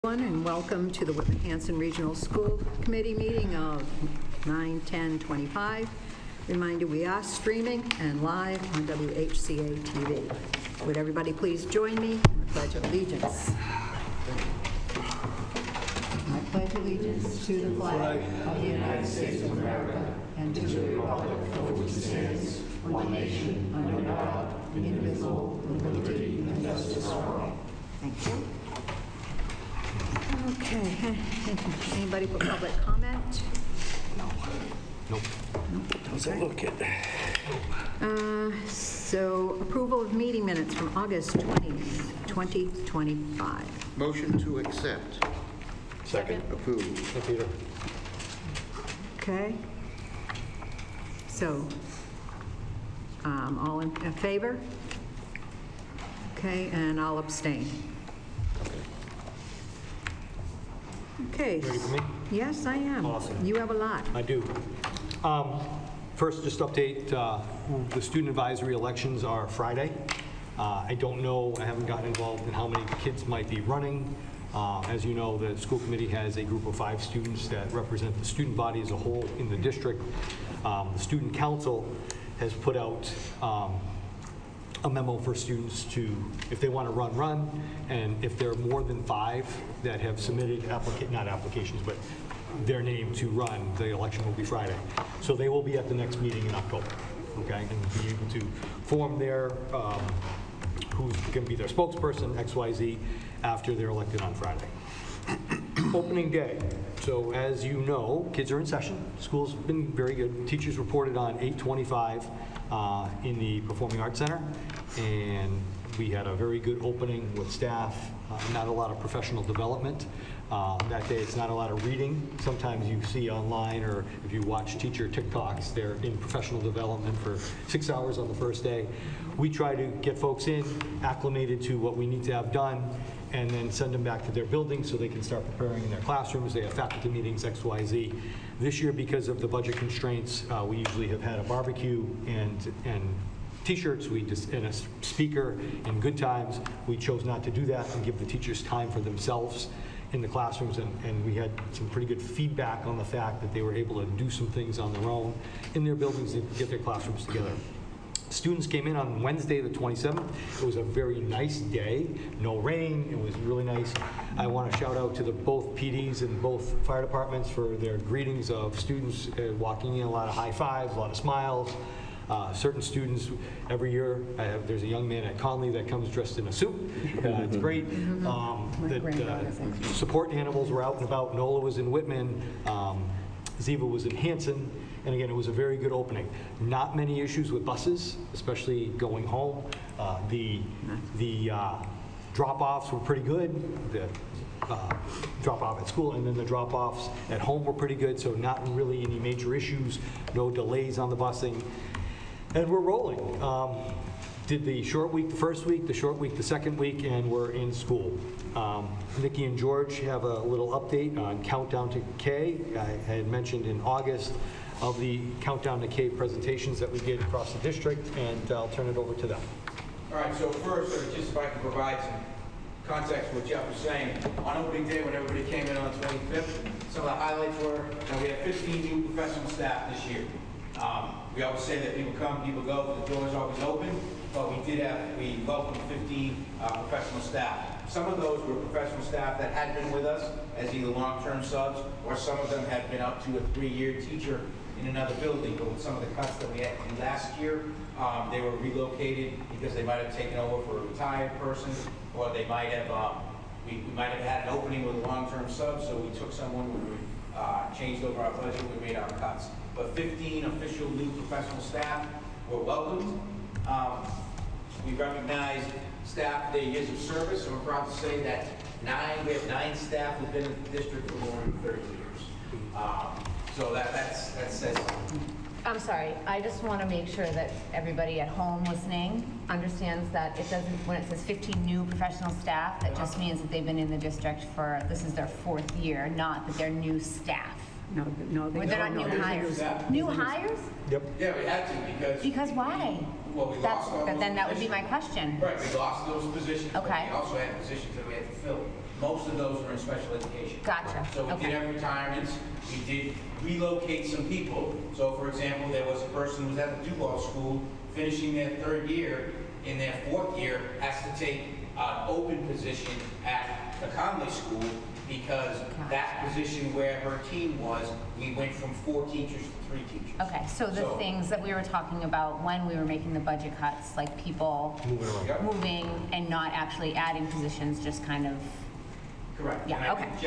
And welcome to the Whitman-Hanson Regional School Committee meeting of 9/10/25. Reminder, we are streaming and live on WHCA TV. Would everybody please join me in the Pledge of Allegiance? I pledge allegiance to the flag of the United States of America and to the republic for which it stands, one nation, under God, indivisible, with liberty and justice for all. Thank you. Okay, anybody for public comment? Nope. Okay. Look at So approval of meeting minutes from August 20th, 2025. Motion to accept. Second. Approved. Hey, Peter. Okay. So, all in favor? Okay, and I'll abstain. Okay. Ready for me? Yes, I am. Awesome. You have a lot. I do. First, just update, the student advisory elections are Friday. I don't know, I haven't gotten involved in how many kids might be running. As you know, the school committee has a group of 5 students that represent the student body as a whole in the district. The student council has put out a memo for students to, if they want to run, and if there are more than 5 that have submitted not applications, but their name to run, the election will be Friday. So they will be at the next meeting in October, okay, and be able to form their, who's going to be their spokesperson, XYZ, after they're elected on Friday. Opening day. So as you know, kids are in session. School's been very good. Teachers reported on 8:25 in the Performing Arts Center, and we had a very good opening with staff. Not a lot of professional development. That day, it's not a lot of reading. Sometimes you see online, or if you watch teacher TikToks, they're in professional development for 6 hours on the first day. We try to get folks in, acclimated to what we need to have done, and then send them back to their buildings so they can start preparing in their classrooms. They have faculty meetings, XYZ. This year, because of the budget constraints, we usually have had a barbecue and T-shirts, and a speaker in good times. We chose not to do that and give the teachers time for themselves in the classrooms, and we had some pretty good feedback on the fact that they were able to do some things on their own in their buildings and get their classrooms together. Students came in on Wednesday, the 27th. It was a very nice day, no rain, it was really nice. I want to shout out to both PDs and both fire departments for their greetings of students walking in, a lot of high fives, a lot of smiles. Certain students, every year, there's a young man at Conley that comes dressed in a suit. It's great. Support animals were out and about. Nola was in Whitman. Ziva was in Hanson. And again, it was a very good opening. Not many issues with buses, especially going home. The drop-offs were pretty good. The drop-off at school, and then the drop-offs at home were pretty good, so not really any major issues, no delays on the busing. And we're rolling. Did the short week the first week, the short week the second week, and we're in school. Nikki and George have a little update on Countdown to K. I had mentioned in August of the Countdown to K presentations that we did across the district, and I'll turn it over to them. All right, so first, just if I can provide some context for what Jeff was saying. On opening day, when everybody came in on the 25th, some of the highlights were that we had 15 new professional staff this year. We always say that people come, people go, but the door's always open, but we welcomed 15 professional staff. Some of those were professional staff that had been with us as either long-term subs, or some of them had been up to a 3-year teacher in another building. But with some of the cuts that we had to do last year, they were relocated because they might have taken over for a retired person, or they might have, we might have had an opening with a long-term sub, so we took someone who changed over our budget, we made our cuts. But 15 official new professional staff were welcomed. We recognized staff for their years of service, and we're proud to say that we have 9 staff who've been in the district for more than 30 years. So that says something. I'm sorry, I just want to make sure that everybody at home listening understands that it doesn't, when it says 15 new professional staff, that just means that they've been in the district for, this is their 4th year, not that they're new staff. No, They're not new hires. New hires? Yep. Yeah, we had to because... Because why? Well, we lost all those Then that would be my positions. question. Right, we lost those positions, but Okay. we also had positions that we had to fill. Most of those were in special education. Gotcha. So we did Okay. have retirements, we did relocate some people. So for example, there was a person who was at the Duval School, finishing their third year, in their fourth year, has to take an open position at the Conley School because that position where her team was, we went from 4 teachers to 3 teachers. Okay, so the things that we were talking about when we were making the budget cuts, like people Moving around. Yep. moving and not actually adding positions, just kind of, Correct. Yeah, And I okay. think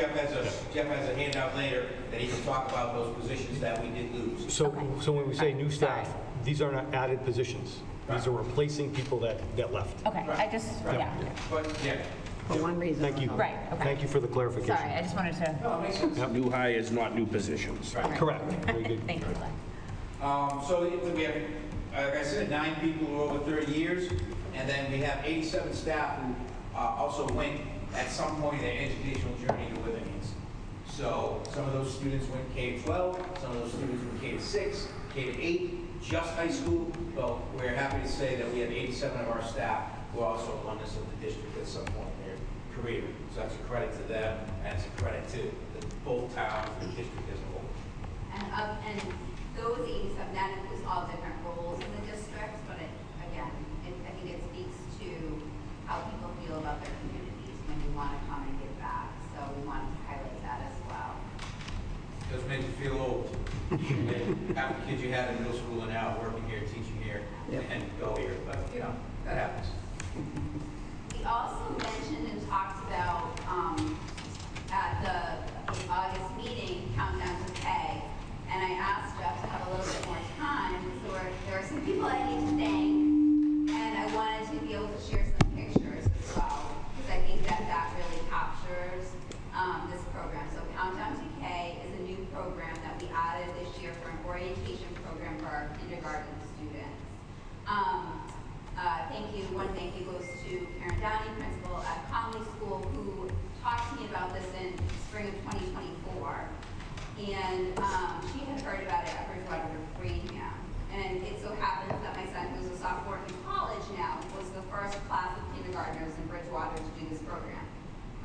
Jeff has a handout later that he can talk about those positions that we did lose. So, Okay. so when we say new staff, Sorry. these are not added positions. These are replacing people that left. okay, I just, yeah, But, yeah. For one reason. Thank you. right, okay. Thank you for the clarification. Sorry, I just wanted to, No, it makes sense. New hires, not new positions. Correct. Very good. thank you, Glenn. So we have, like I said, 9 people who are over 30 years, and then we have 87 staff who also went at some point in their educational journey to Whitman-Hanson. So some of those students went K-12, some of those students went K-6, K-8, just high school. Well, we're happy to say that we have 87 of our staff who are also alumnus of the district at some point in their career. So that's a credit to them, and it's a credit to both towns and the district as a whole. And those 87, that includes all different roles in the district, but again, I think it speaks to how people feel about their communities when you want to come and give back. So we wanted to highlight that as well. Does make you feel old. Half the kids you had in middle school are now working here, teaching here, Yep. and go here, but, you know, that happens. We also mentioned and talked about at the August meeting, Countdown to Pay, and I asked Jeff to have a little bit more time, so there are some people I need to thank, and I wanted to be able to share some pictures as well, because I think that really captures this program. So Countdown to K is a new program that we added this year for an orientation program for our kindergarten students. One thank you goes to Karen Downey, principal at Conley School, who talked to me about this in spring of 2024. And she had heard about it at Bridgewater Framingham. And it so happens that my son, who's a sophomore in college now, was the first class of kindergartners in Bridgewater to do this program.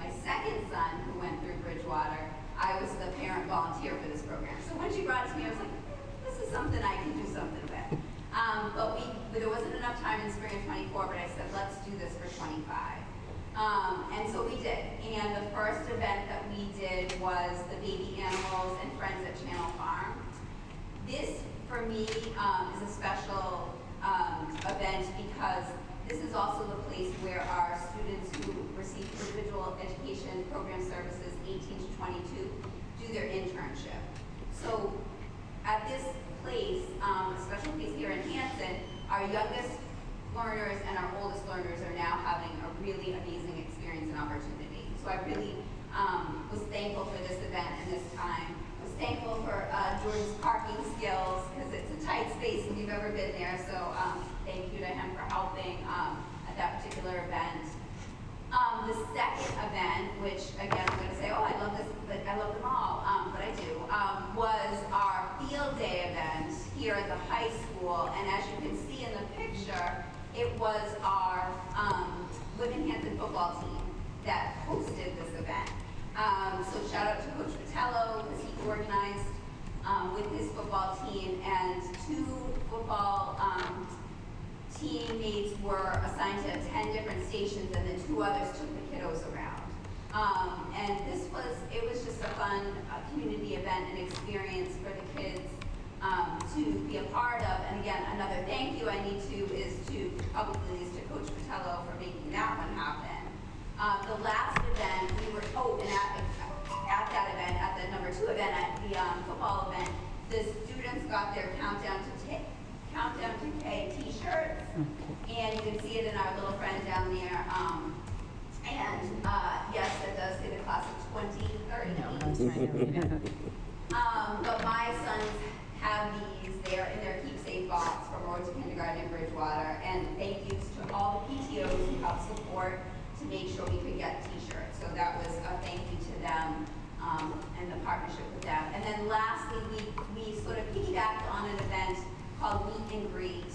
My second son, who went through Bridgewater, I was the parent volunteer for this program. So when she brought it to me, I was like, this is something I can do something with. But there wasn't enough time in spring of 24, but I said, let's do this for 25. And so we did. And the first event that we did was the baby animals and friends at Channel Farm. This, for me, is a special event because this is also the place where our students who receive individual education program services 18 to 22 do their internship. So at this place, a special place here in Hanson, our youngest learners and our oldest learners are now having a really amazing experience and opportunity. So I really was thankful for this event and this time. I was thankful for Jordan's parking skills because it's a tight space if you've ever been there. So thank you to him for helping at that particular event. The second event, which again I'm going to say, oh, I love this, but I love them all, but I do, was our field day event here at the high school. And as you can see in the picture, it was our Whitman-Hanson football team that hosted this event. So shout out to Coach Patello because he organized with his football team, and 2 football teammates were assigned to 10 different stations, and then 2 others took the kiddos around. And it was just a fun community event and experience for the kids to be a part of. And again, another thank you I need to publicly is to Coach Patello for making that one happen. The last event, and at that event, at the number 2 event, at the football event, the students got their Countdown to K t-shirts, and you can see it in our little friend down there. Yes, that does say the class of 2030. No, I was trying to read it. But my sons have these. They are in their keepsake box from Road to Kindergarten in Bridgewater. And thank yous to all the PTOs who helped support to make sure we could get t-shirts. So that was a thank you to them and the partnership with them. And then lastly, we sort of piggybacked on an event called Meet and Greet.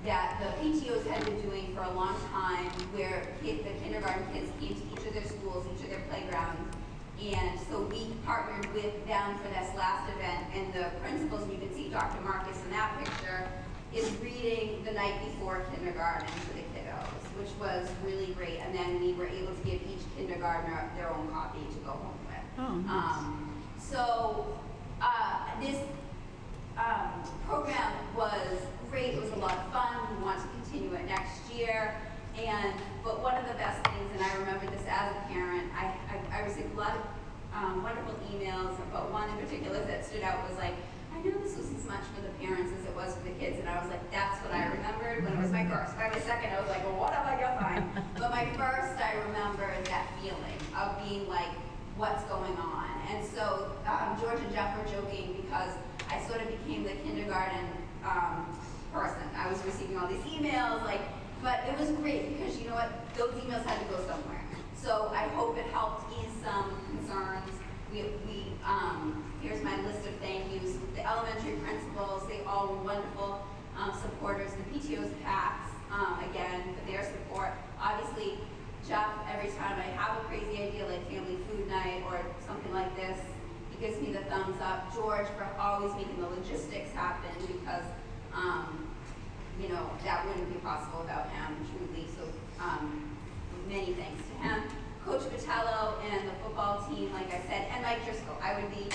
that the PTOs had been doing for a long time, where the kindergarten kids came to each of their schools, each of their playgrounds. And so we partnered with them for this last event, and the principals, and you can see Dr. Marcus in that picture, is reading the night before kindergarten to the kiddos, which was really great. And then we were able to give each kindergartner their own copy to go home with. Oh, nice. This program was great. It was a lot of fun. We want to continue it next year. But one of the best things, and I remember this as a parent, I received a lot of wonderful emails, but one in particular that stood out was like, I know this wasn't as much for the parents as it was for the kids, and I was like, that's what I remembered when it was my first. By my second, I was like, well, what have I got fine? But my first, I remembered that feeling of being like, what's going on? And so George and Jeff were joking because I sort of became the kindergarten person. I was receiving all these emails, but it was great because you know what? Those emails had to go somewhere. So I hope it helped ease some concerns. Here's my list of thank yous. The elementary principals, they all were wonderful supporters. The PTO's PACs, again, for their support. Obviously, Jeff, every time I have a crazy idea like family food night or something like this, he gives me the thumbs up. George for always making the logistics happen because that wouldn't be possible without him, truly. So many thanks to him. Coach Patello and the football team, like I said, and Mike Driscoll. I would be,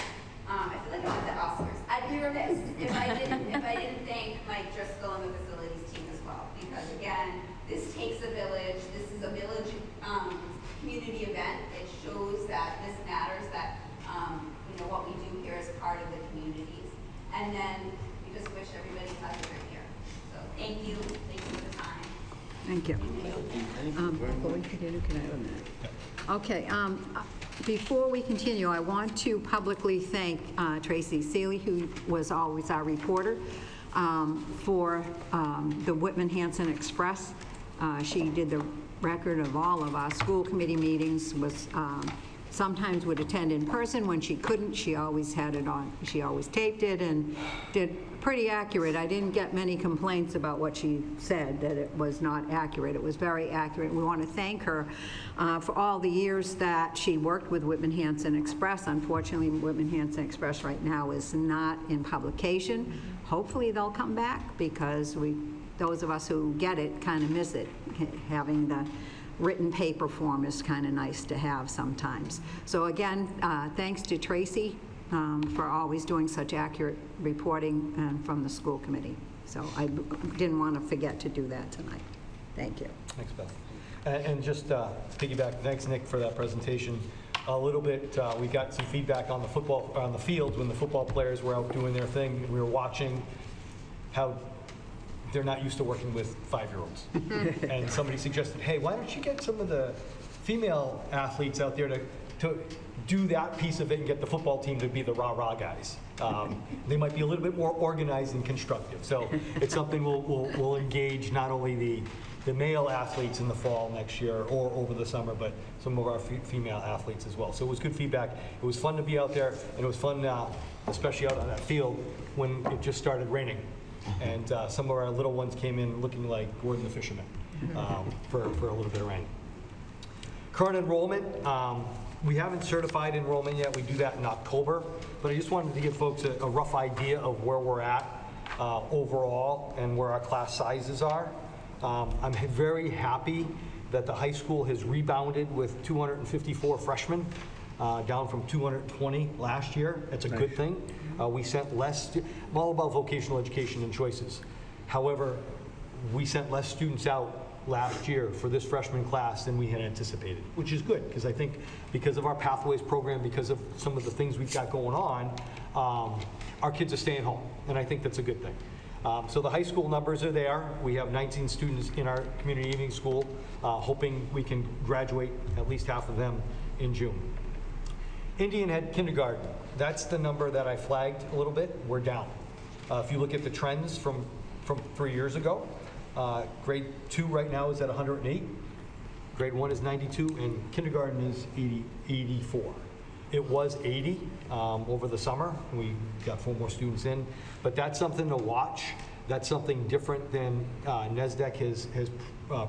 I feel like I'm at the Oscars. I'd be remiss if I didn't thank Mike Driscoll and the facilities team as well. Because again, this takes a village. This is a village community event. It shows that this matters, that what we do here is part of the communities. And then we just wish everybody has a great year. So thank you for the time. Thank you. Before we continue, can I have a minute? Okay, before we continue, I want to publicly thank Tracy Seeley, who was always our reporter, for the Whitman-Hanson Express. She did the record of all of our school committee meetings, was sometimes would attend in person. When she couldn't, she always had it on, she always taped it and did pretty accurate. I didn't get many complaints about what she said, that it was not accurate. It was very accurate. We want to thank her for all the years that she worked with Whitman-Hanson Express. Unfortunately, Whitman-Hanson Express right now is not in publication. Hopefully they'll come back because those of us who get it kind of miss it. Having the written paper form is kind of nice to have sometimes. So again, thanks to Tracy for always doing such accurate reporting from the school committee. So I didn't want to forget to do that tonight. Thank you. Thanks, Beth. And just piggyback, thanks, Nick, for that presentation. A little bit, we got some feedback on the field when the football players were out doing their thing. We were watching how they're not used to working with 5-year-olds. And somebody suggested, hey, why don't you get some of the female athletes out there to do that piece of it and get the football team to be the rah-rah guys. They might be a little bit more organized and constructive. So it's something we'll engage not only the male athletes in the fall next year or over the summer, but some of our female athletes as well. So it was good feedback. It was fun to be out there, and it was fun, especially out on that field when it just started raining. And some of our little ones came in looking like Gordon the Fisherman for a little bit of rain. Current enrollment, we haven't certified enrollment yet. We do that in October. But I just wanted to give folks a rough idea of where we're at overall and where our class sizes are. I'm very happy that the high school has rebounded with 254 freshmen, down from 220 last year. That's a good thing. We sent less, I'm all about vocational education and choices. However, we sent less students out last year for this freshman class than we had anticipated, which is good, because I think because of our Pathways program, because of some of the things we've got going on, our kids are staying home, and I think that's a good thing. So the high school numbers are there. We have 19 students in our community evening school, hoping we can graduate at least half of them in June. Indian Head Kindergarten, that's the number that I flagged a little bit. We're down. If you look at the trends from 3 years ago, grade 2 right now is at 108, grade 1 is 92, and kindergarten is 84. It was 80 over the summer. We got 4 more students in, but that's something to watch. That's something different than NESDEC has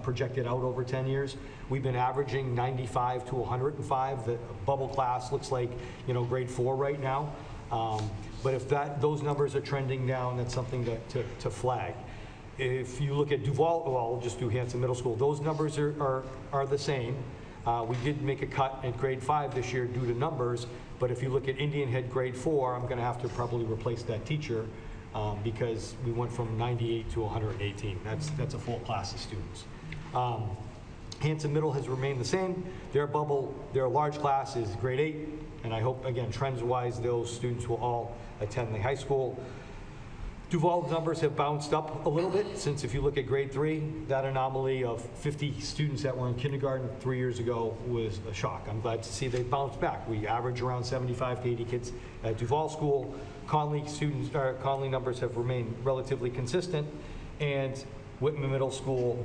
projected out over 10 years. We've been averaging 95 to 105. The bubble class looks like, grade 4 right now. But if those numbers are trending down, that's something to flag. If you look at Duval, well, I'll just do Hanson Middle School, those numbers are the same. We did make a cut at grade 5 this year due to numbers, but if you look at Indian Head grade 4, I'm going to have to probably replace that teacher because we went from 98 to 118. That's a full class of students. Hanson Middle has remained the same. Their large class is grade 8, and I hope, again, trends-wise, those students will all attend the high school. Duval's numbers have bounced up a little bit since, if you look at grade 3, that anomaly of 50 students that were in kindergarten 3 years ago was a shock. I'm glad to see they bounced back. We average around 75 to 80 kids at Duval School. Conley numbers have remained relatively consistent, and Whitman Middle School,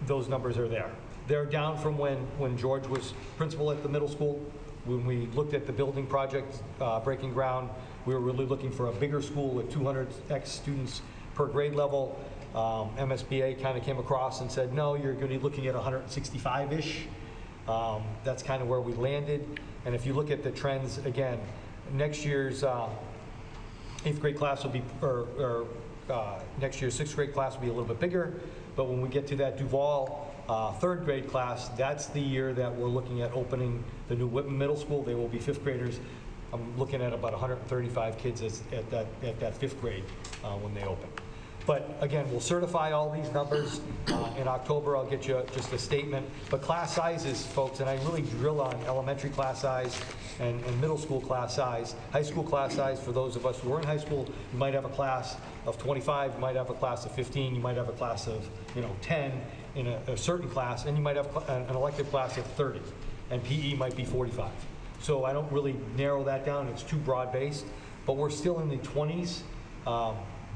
those numbers are there. They're down from when George was principal at the middle school. When we looked at the building project, breaking ground, we were really looking for a bigger school with 200x students per grade level. MSBA kind of came across and said, no, you're going to be looking at 165-ish. That's kind of where we landed. And if you look at the trends, again, next year's 8th grade class will be, next year's 6th grade class will be a little bit bigger. But when we get to that Duval 3rd grade class, that's the year that we're looking at opening the new Whitman Middle School. They will be 5th graders. I'm looking at about 135 kids at that 5th grade when they open. But again, we'll certify all these numbers. In October, I'll get you just a statement. But class sizes, folks, and I really drill on elementary class size and middle school class size. High school class size, for those of us who are in high school, you might have a class of 25, you might have a class of 15, you might have a class of 10 in a certain class, and you might have an elective class of 30, and PE might be 45. So I don't really narrow that down. It's too broad-based, but we're still in the 20s.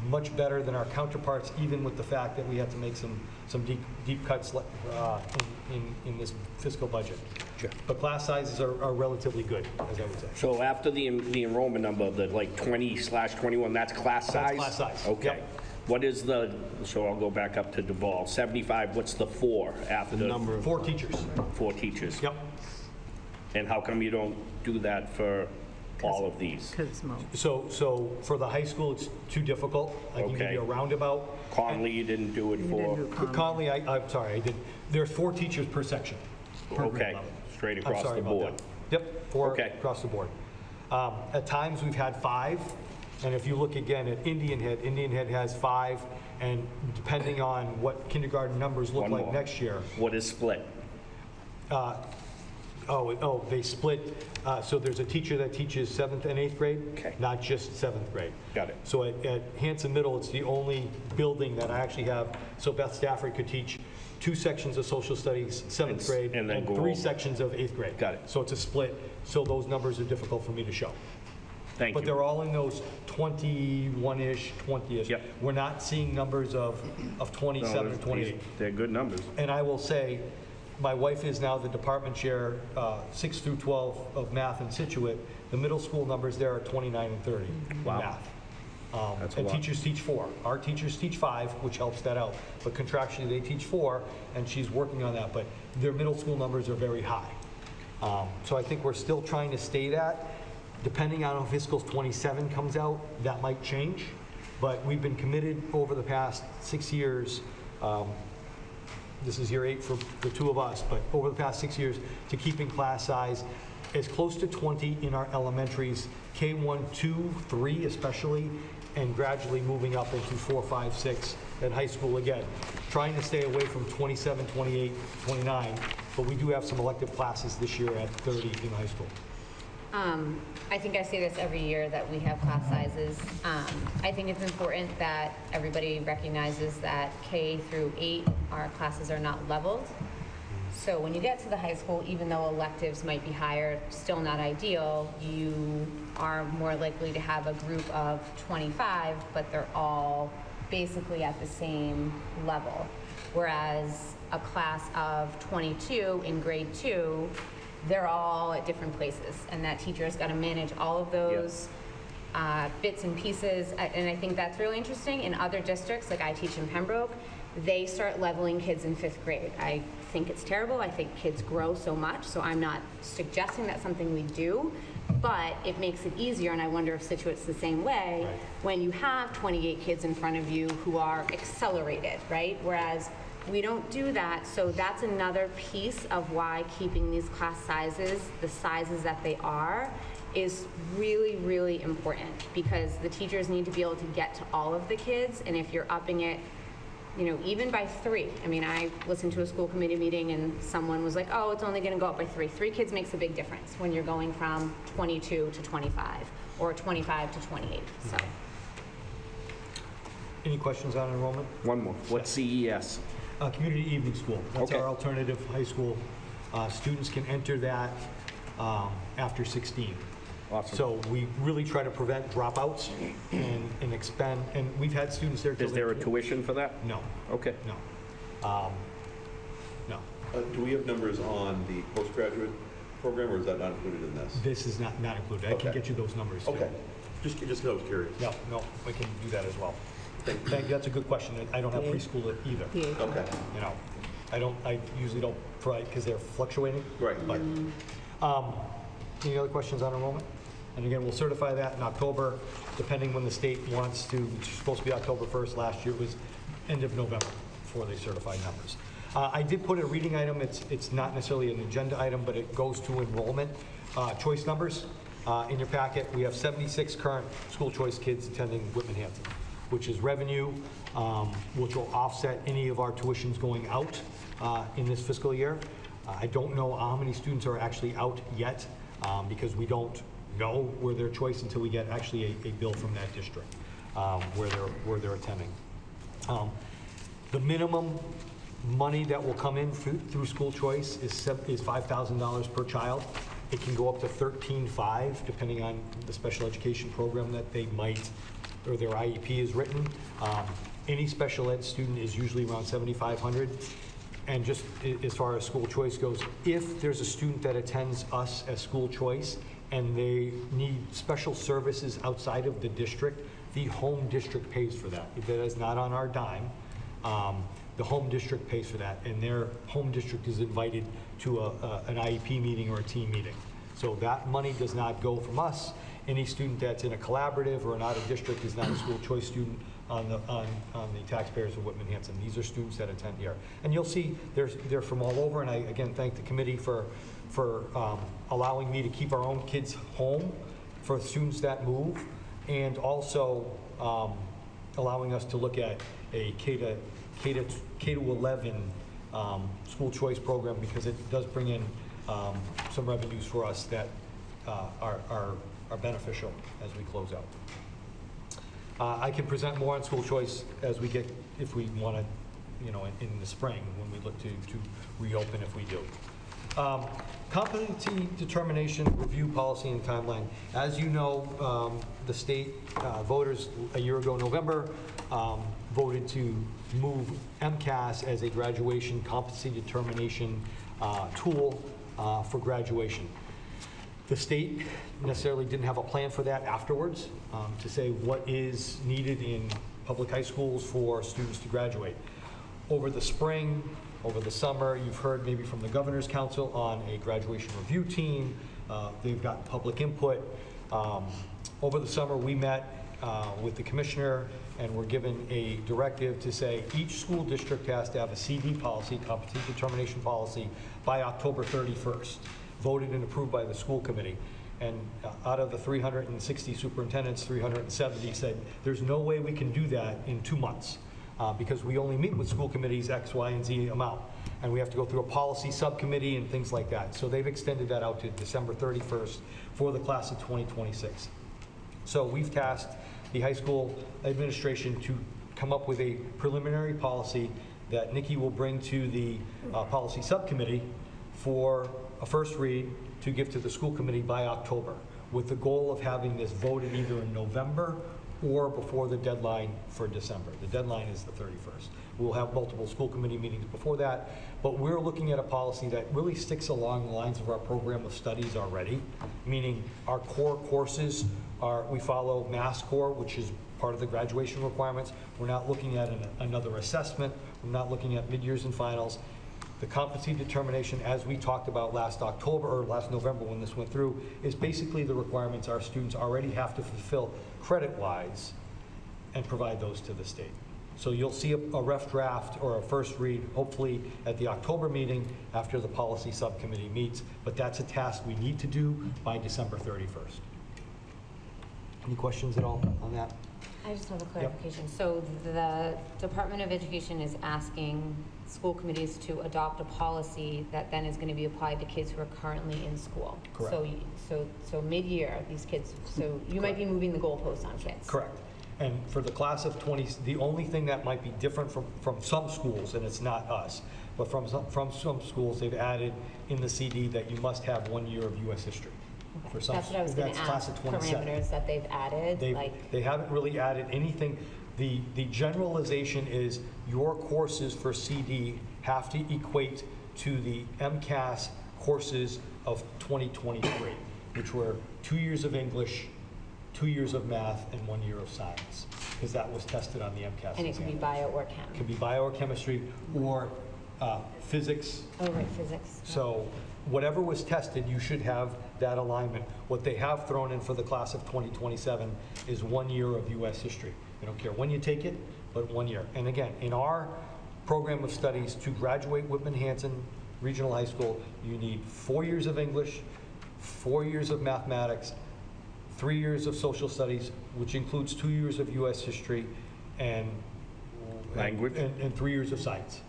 Much better than our counterparts, even with the fact that we had to make some deep cuts in this fiscal budget. Sure. But class sizes are relatively good, as I would say. So after the enrollment number, the 20/21, that's class size? That's class size, Okay. yep. What is so I'll go back up to Duval, 75, what's the 4 after the? Number of 4 teachers. 4 teachers? Yep. And how come you don't do that for all of these? Because it's most. So for the high school, it's too difficult. I can give Okay. you a roundabout. Conley, you didn't do it for? Conley, I'm sorry, I did. There's 4 teachers per section. Per grade Okay, level. straight I'm across sorry the about board. that. Yep, 4 Okay. across the board. At times, we've had 5, and if you look again at Indian Head has 5, and depending on what kindergarten numbers look One like more. next year. What is split? They split, so there's a teacher that teaches 7th and 8th grade, Okay. not just 7th grade. Got it. So at Hanson Middle, it's the only building that I actually have, so Beth Stafford could teach 2 sections of social studies, 7th grade, and then and go 3 over. sections of 8th grade. Got it. So it's a split, so those numbers are difficult for me to show. Thank But you. they're all in those 21-ish, 20-ish. Yep. We're not seeing numbers of No, 27 or 28. They're good numbers. And I will say, my wife is now the department chair, 6 through 12 of math in Situate. The middle school numbers there are 29 and 30 in Wow. math. That's a And lot. teachers teach 4. Our teachers teach 5, which helps that out. But contractually, they teach 4, and she's working on that. But their middle school numbers are very high. So I think we're still trying to stay that. Depending on how fiscal 27 comes out, that might change. But we've been committed over the past 6 years, this is year 8 for the 2 of us, but over the past 6 years, to keeping class size as close to 20 in our elementaries, K1, 2, 3 especially, and gradually moving up into 4, 5, 6 at high school again. Trying to stay away from 27, 28, 29, but we do have some elective classes this year at 30 in high school. I think I say this every year that we have class sizes. I think it's important that everybody recognizes that K through 8, our classes are not leveled. So when you get to the high school, even though electives might be higher, still not ideal, you are more likely to have a group of 25, but they're all basically at the same level. Whereas a class of 22 in grade 2, they're all at different places, and that teacher's got to manage all of those bits and pieces, and I think that's really interesting. In other districts, like I teach in Pembroke, they start leveling kids in 5th grade. I think it's terrible. I think kids grow so much, so I'm not suggesting that's something we do, but it makes it easier, and I wonder if Situate's the same way, Right. when you have 28 kids in front of you who are accelerated, right? Whereas we don't do that, so that's another piece of why keeping these class sizes, the sizes that they are, is really, really important, because the teachers need to be able to get to all of the kids, and if you're upping it, you know, even by 3. I mean, I listened to a school committee meeting and someone was like, oh, it's only gonna go up by 3. 3 kids makes a big difference when you're going from 22 to 25 or 25 to 28, so. Any questions on enrollment? One more. What's CES? Community Evening School. That's Okay. our alternative high school. Students can enter that after 16. Awesome. So we really try to prevent dropouts and expend, and we've had students there. till Is there a they- tuition for that? No, Okay. no. No. Do we have numbers on the postgraduate program, or is that not included in this? This is not included. I can Okay. get you those numbers. too. Okay, just 'cause I was curious. No, we can do that as well. Thank you, that's a good question. I don't have preschool either. Okay, You know, I usually don't provide, because they're fluctuating. Right. But, any other questions on enrollment? And again, we'll certify that in October, depending when the state wants to. It's supposed to be October 1st. Last year it was end of November before they certified numbers. I did put a reading item. It's not necessarily an agenda item, but it goes to enrollment. Choice numbers in your packet. We have 76 current school choice kids attending Whitman-Hanson, which is revenue, which will offset any of our tuitions going out in this fiscal year. I don't know how many students are actually out yet, because we don't know where their choice until we get actually a bill from that district where they're attending. The minimum money that will come in through school choice is $5,000 per child. It can go up to $13,500 depending on the special education program that they might, or their IEP is written. Any special ed student is usually around $7,500. And just as far as school choice goes, if there's a student that attends us as school choice and they need special services outside of the district, the home district pays for that. That is not on our dime. The home district pays for that, and their home district is invited to an IEP meeting or a team meeting. So that money does not go from us. Any student that's in a collaborative or an out-of-district is not a school choice student on the taxpayers of Whitman-Hanson. These are students that attend here. And you'll see they're from all over, and I, again, thank the committee for allowing me to keep our own kids home for students that move, and also allowing us to look at a K-11 school choice program, because it does bring in some revenues for us that are beneficial as we close out. I can present more on school choice as we get, if we want to, in the spring when we look to reopen, if we do. Competency determination, review policy and timeline. As you know, the state voters a year ago, November, voted to move MCAS as a graduation competency determination tool for graduation. The state necessarily didn't have a plan for that afterwards, to say what is needed in public high schools for students to graduate. Over the spring, over the summer, you've heard maybe from the Governor's Council on a graduation review team. They've got public input. Over the summer, we met with the commissioner and were given a directive to say each school district has to have a CD policy, competency determination policy, by October 31st, voted and approved by the school committee. And out of the 360 superintendents, 370 said, there's no way we can do that in 2 months. Because we only meet with school committees X, Y, and Z amount. And we have to go through a policy subcommittee and things like that. So they've extended that out to December 31st for the class of 2026. So we've tasked the high school administration to come up with a preliminary policy that Nikki will bring to the policy subcommittee for a first read to give to the school committee by October, with the goal of having this voted either in November or before the deadline for December. The deadline is the 31st. We'll have multiple school committee meetings before that, but we're looking at a policy that really sticks along the lines of our program of studies already, meaning our core courses we follow Mass Core, which is part of the graduation requirements. We're not looking at another assessment. We're not looking at mid-years and finals. The competency determination, as we talked about last October, or last November when this went through, is basically the requirements our students already have to fulfill credit-wise and provide those to the state. So you'll see a rough draft or a first read, hopefully at the October meeting after the policy subcommittee meets, but that's a task we need to do by December 31st. Any questions at all on that? I just have a clarification. So the Department of Education is asking school committees to adopt a policy that then is going to be applied to kids who are currently in school. Correct. So mid-year, these kids, so you might be moving the goalposts on kids. Correct. And for the class of 20, the only thing that might be different from some schools, and it's not us, but from some schools, they've added in the CD that you must have 1 year of U.S. history. Okay. For some, That's what I was going to that's class ask, of 27. parameters that they've added, They haven't really added anything. The generalization is your courses for CD have to equate to the MCAS courses of 2023, which were 2 years of English, 2 years of math, and 1 year of science, because that was tested on the MCAS and it could be exam. bio or chem. It could be bio or chemistry or physics. Oh, right, physics. So whatever was tested, you should have that alignment. What they have thrown in for the class of 2027 is 1 year of U.S. history. They don't care when you take it, but 1 year. And again, in our program of studies, to graduate Whitman-Hanson Regional High School, you need 4 years of English, 4 years of mathematics, 3 years of social studies, which includes 2 years of U.S. history, and Language? and 3 years of science.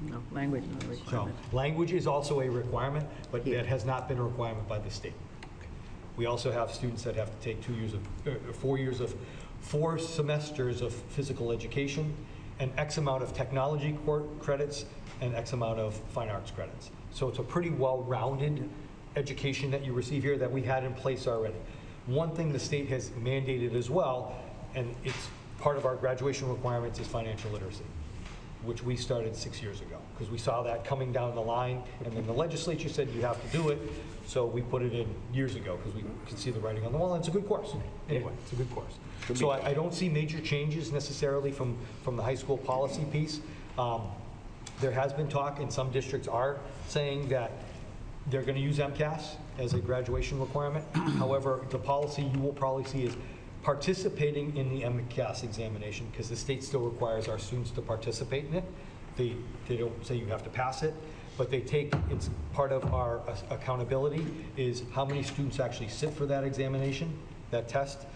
No, language not a So requirement. language is also a requirement, but Here. that has not been a requirement by the state. We also have students that have to take 2 years of, 4 years of, 4 semesters of physical education, and X amount of technology credits, and X amount of fine arts credits. So it's a pretty well-rounded education that you receive here that we had in place already. One thing the state has mandated as well, and it's part of our graduation requirements, is financial literacy, which we started 6 years ago, because we saw that coming down the line, and then the legislature said you have to do it, so we put it in years ago, because we could see the writing on the wall, and it's a good course. Anyway, it's a good course. So I don't see major changes necessarily from the high school policy piece. There has been talk, and some districts are saying that they're going to use MCAS as a graduation requirement. However, the policy you will probably see is participating in the MCAS examination, because the state still requires our students to participate in it. They don't say you have to pass it, but they take, it's part of our accountability is how many students actually sit for that examination, that test,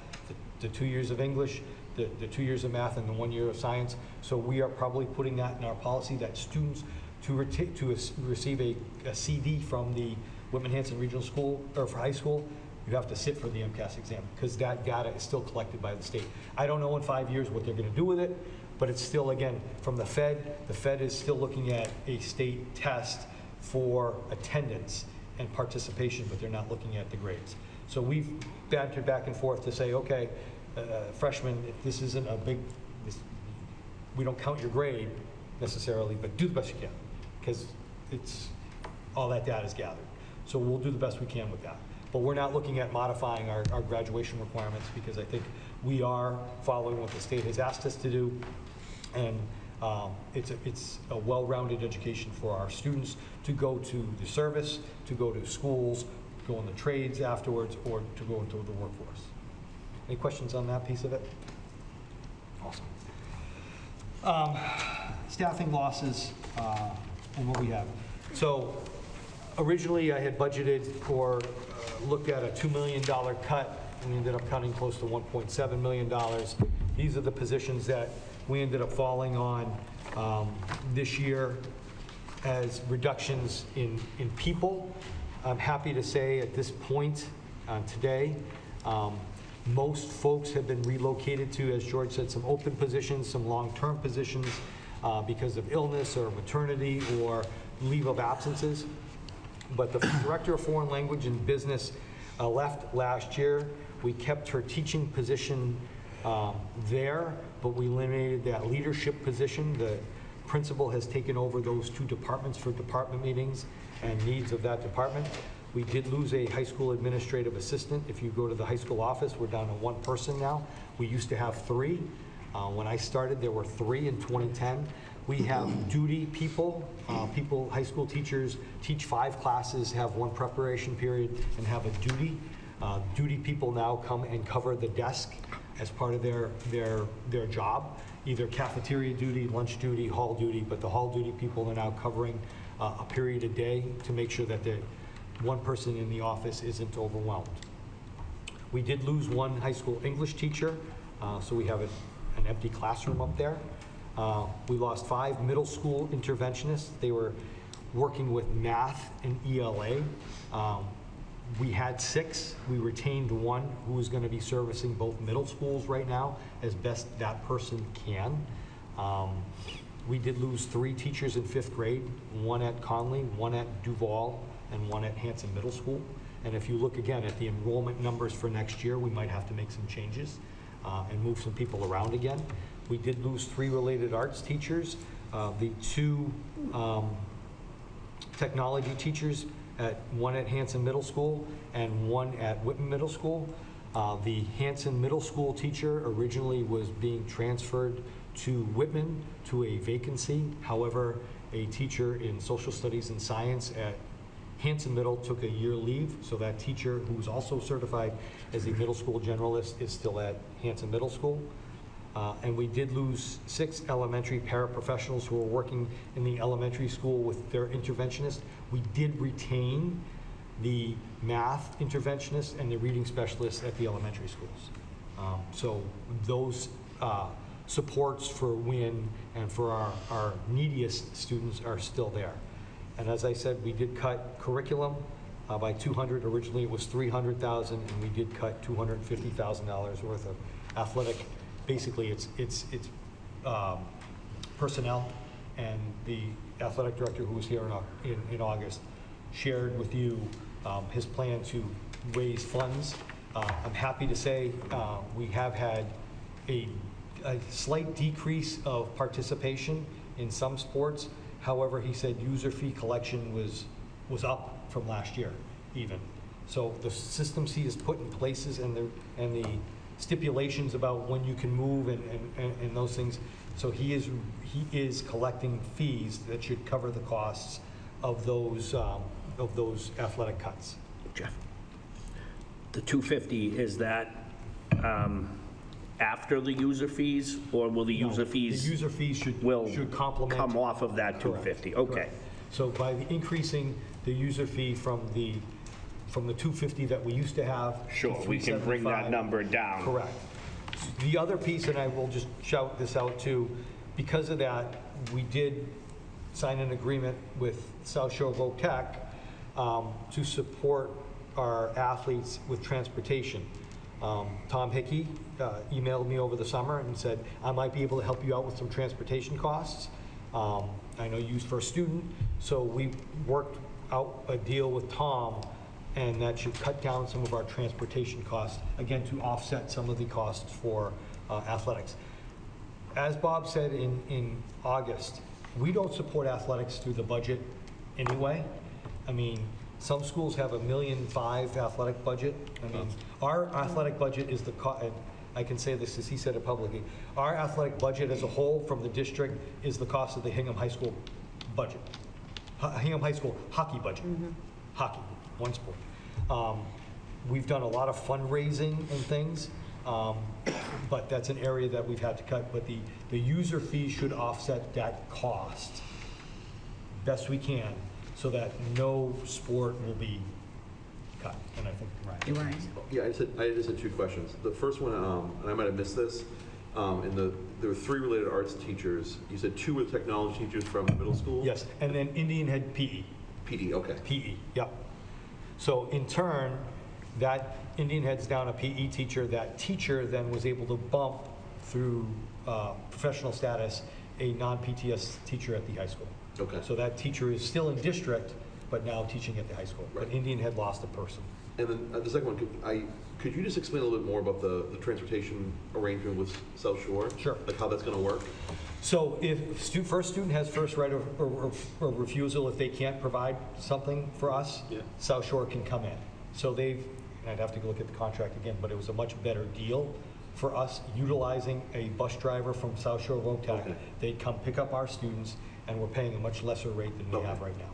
the 2 years of English, the 2 years of math, and the 1 year of science. So we are probably putting that in our policy, that students to receive a CD from the Whitman-Hanson Regional School, or for high school, you have to sit for the MCAS exam, because that data is still collected by the state. I don't know in 5 years what they're going to do with it, but it's still, again, from the Fed is still looking at a state test for attendance and participation, but they're not looking at the grades. So we've bantered back and forth to say, okay, freshmen, if this isn't a big, we don't count your grade necessarily, but do the best you can, because it's, all that data is gathered. So we'll do the best we can with that. But we're not looking at modifying our graduation requirements, because I think we are following what the state has asked us to do. And it's a well-rounded education for our students to go to the service, to go to schools, go in the trades afterwards, or to go into the workforce. Any questions on that piece of it? Awesome. Staffing losses and what we have. So originally I had budgeted or looked at a $2 million cut, and we ended up cutting close to $1.7 million. These are the positions that we ended up falling on this year as reductions in people. I'm happy to say at this point today, most folks have been relocated to, as George said, some open positions, some long-term positions because of illness or maternity or leave of absences. But the Director of Foreign Language and Business left last year. We kept her teaching position there, but we eliminated that leadership position. The principal has taken over those 2 departments for department meetings and needs of that department. We did lose a high school administrative assistant. If you go to the high school office, we're down to one person now. We used to have three. When I started, there were three in 2010. We have duty people, high school teachers teach 5 classes, have 1 preparation period, and have a duty. Duty people now come and cover the desk as part of their job, either cafeteria duty, lunch duty, hall duty, but the hall duty people are now covering a period a day to make sure that the one person in the office isn't overwhelmed. We did lose 1 high school English teacher, so we have an empty classroom up there. We lost 5 middle school interventionists. They were working with math and ELA. We had 6. We retained 1 who was going to be servicing both middle schools right now as best that person can. We did lose 3 teachers in 5th grade, 1 at Conley, 1 at Duval, and 1 at Hanson Middle School. And if you look again at the enrollment numbers for next year, we might have to make some changes and move some people around again. We did lose 3 related arts teachers. The 2 technology teachers, 1 at Hanson Middle School and 1 at Whitman Middle School. The Hanson Middle School teacher originally was being transferred to Whitman to a vacancy. However, a teacher in social studies and science at Hanson Middle took a year leave, so that teacher, who's also certified as a middle school generalist, is still at Hanson Middle School. And we did lose 6 elementary paraprofessionals who were working in the elementary school with their interventionists. We did retain the math interventionists and the reading specialists at the elementary schools. So those supports for WIN and for our neediest students are still there. And as I said, we did cut curriculum by 200. Originally it was 300,000, and we did cut $250,000 worth of athletic. Basically, it's personnel, and the athletic director who was here in August shared with you his plan to raise funds. I'm happy to say we have had a slight decrease of participation in some sports. However, he said user fee collection was up from last year even. So the systems he has put in places and the stipulations about when you can move and those things. So he is collecting fees that should cover the costs of those athletic cuts. Jeff, the 250, is that after the user fees, or will the user fees? The user fees should complement. Come off of that 250, Correct. okay. Correct. So by increasing the user fee from the 250 that we used to have. Sure, to we can bring that 375. number down. Correct. The other piece, and I will just shout this out too, because of that, we did sign an agreement with South Shore Voc Tech to support our athletes with transportation. Tom Hickey emailed me over the summer and said, I might be able to help you out with some transportation costs. I know you for a student, so we worked out a deal with Tom, and that should cut down some of our transportation costs, again, to offset some of the costs for athletics. As Bob said in August, we don't support athletics through the budget anyway. I mean, some schools have $1.5 million athletic budget. I mean, our athletic budget is and I can say this as he said it publicly, our athletic budget as a whole from the district is the cost of the Hingham High School budget. Hingham High School hockey budget. Hockey, one sport. We've done a lot of fundraising and things, but that's an area that we've had to cut. But the user fee should offset that cost best we can, so that no sport will be cut. And I think, right. You're right. Yeah, I just had 2 questions. The first one, and I might have missed this, there were 3 related arts teachers. You said 2 were technology teachers from middle school? Yes, and then Indian Head PE. PD, okay. PE, yep. So in turn, that Indian Head's down a PE teacher. That teacher then was able to bump through professional status a non-PTS teacher at the high school. Okay. So that teacher is still in district, but now teaching at the high school. But Right. Indian had lost a person. And then the second one, could you just explain a little bit more about the transportation arrangement with South Shore? Sure. Like how that's going to work? So if first student has first right of refusal, if they can't provide something for us, Yeah. South Shore can come in. So and I'd have to look at the contract again, but it was a much better deal for us utilizing a bus driver from South Shore Road Tech. Okay. They'd come pick up our students, and we're paying a much lesser rate than we Okay. have right now.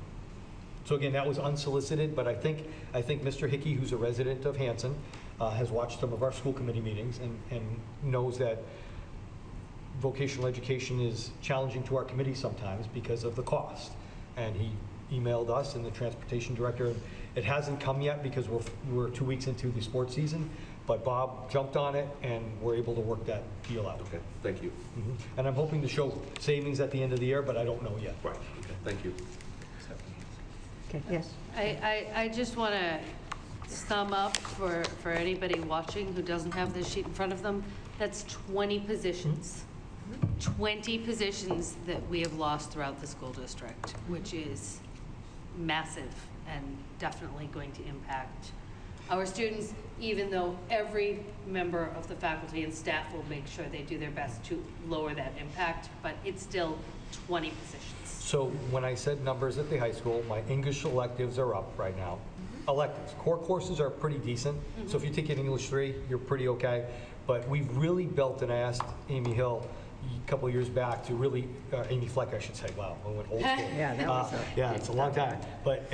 So again, that was unsolicited, but I think Mr. Hickey, who's a resident of Hanson, has watched some of our school committee meetings and knows that vocational education is challenging to our committee sometimes because of the cost. And he emailed us and the transportation director. It hasn't come yet because we're 2 weeks into the sports season, but Bob jumped on it and we're able to work that deal out. Okay, thank you. Mhm. And I'm hoping to show savings at the end of the year, but I don't know yet. Right, okay, thank you. Okay, yes. I just want to sum up for anybody watching who doesn't have this sheet in front of them. That's 20 positions. 20 positions that we have lost throughout the school district, which is massive and definitely going to impact our students, even though every member of the faculty and staff will make sure they do their best to lower that impact, but it's still 20 positions. So when I said numbers at the high school, my English electives are up right now. Electives, core courses are pretty decent. So if you take an English 3, you're pretty okay. But we've really built, and I asked Amy Hill a couple of years back to really, Amy Fleck, I should say, wow, I went old school. Yeah, that was Yeah, it's a long time. But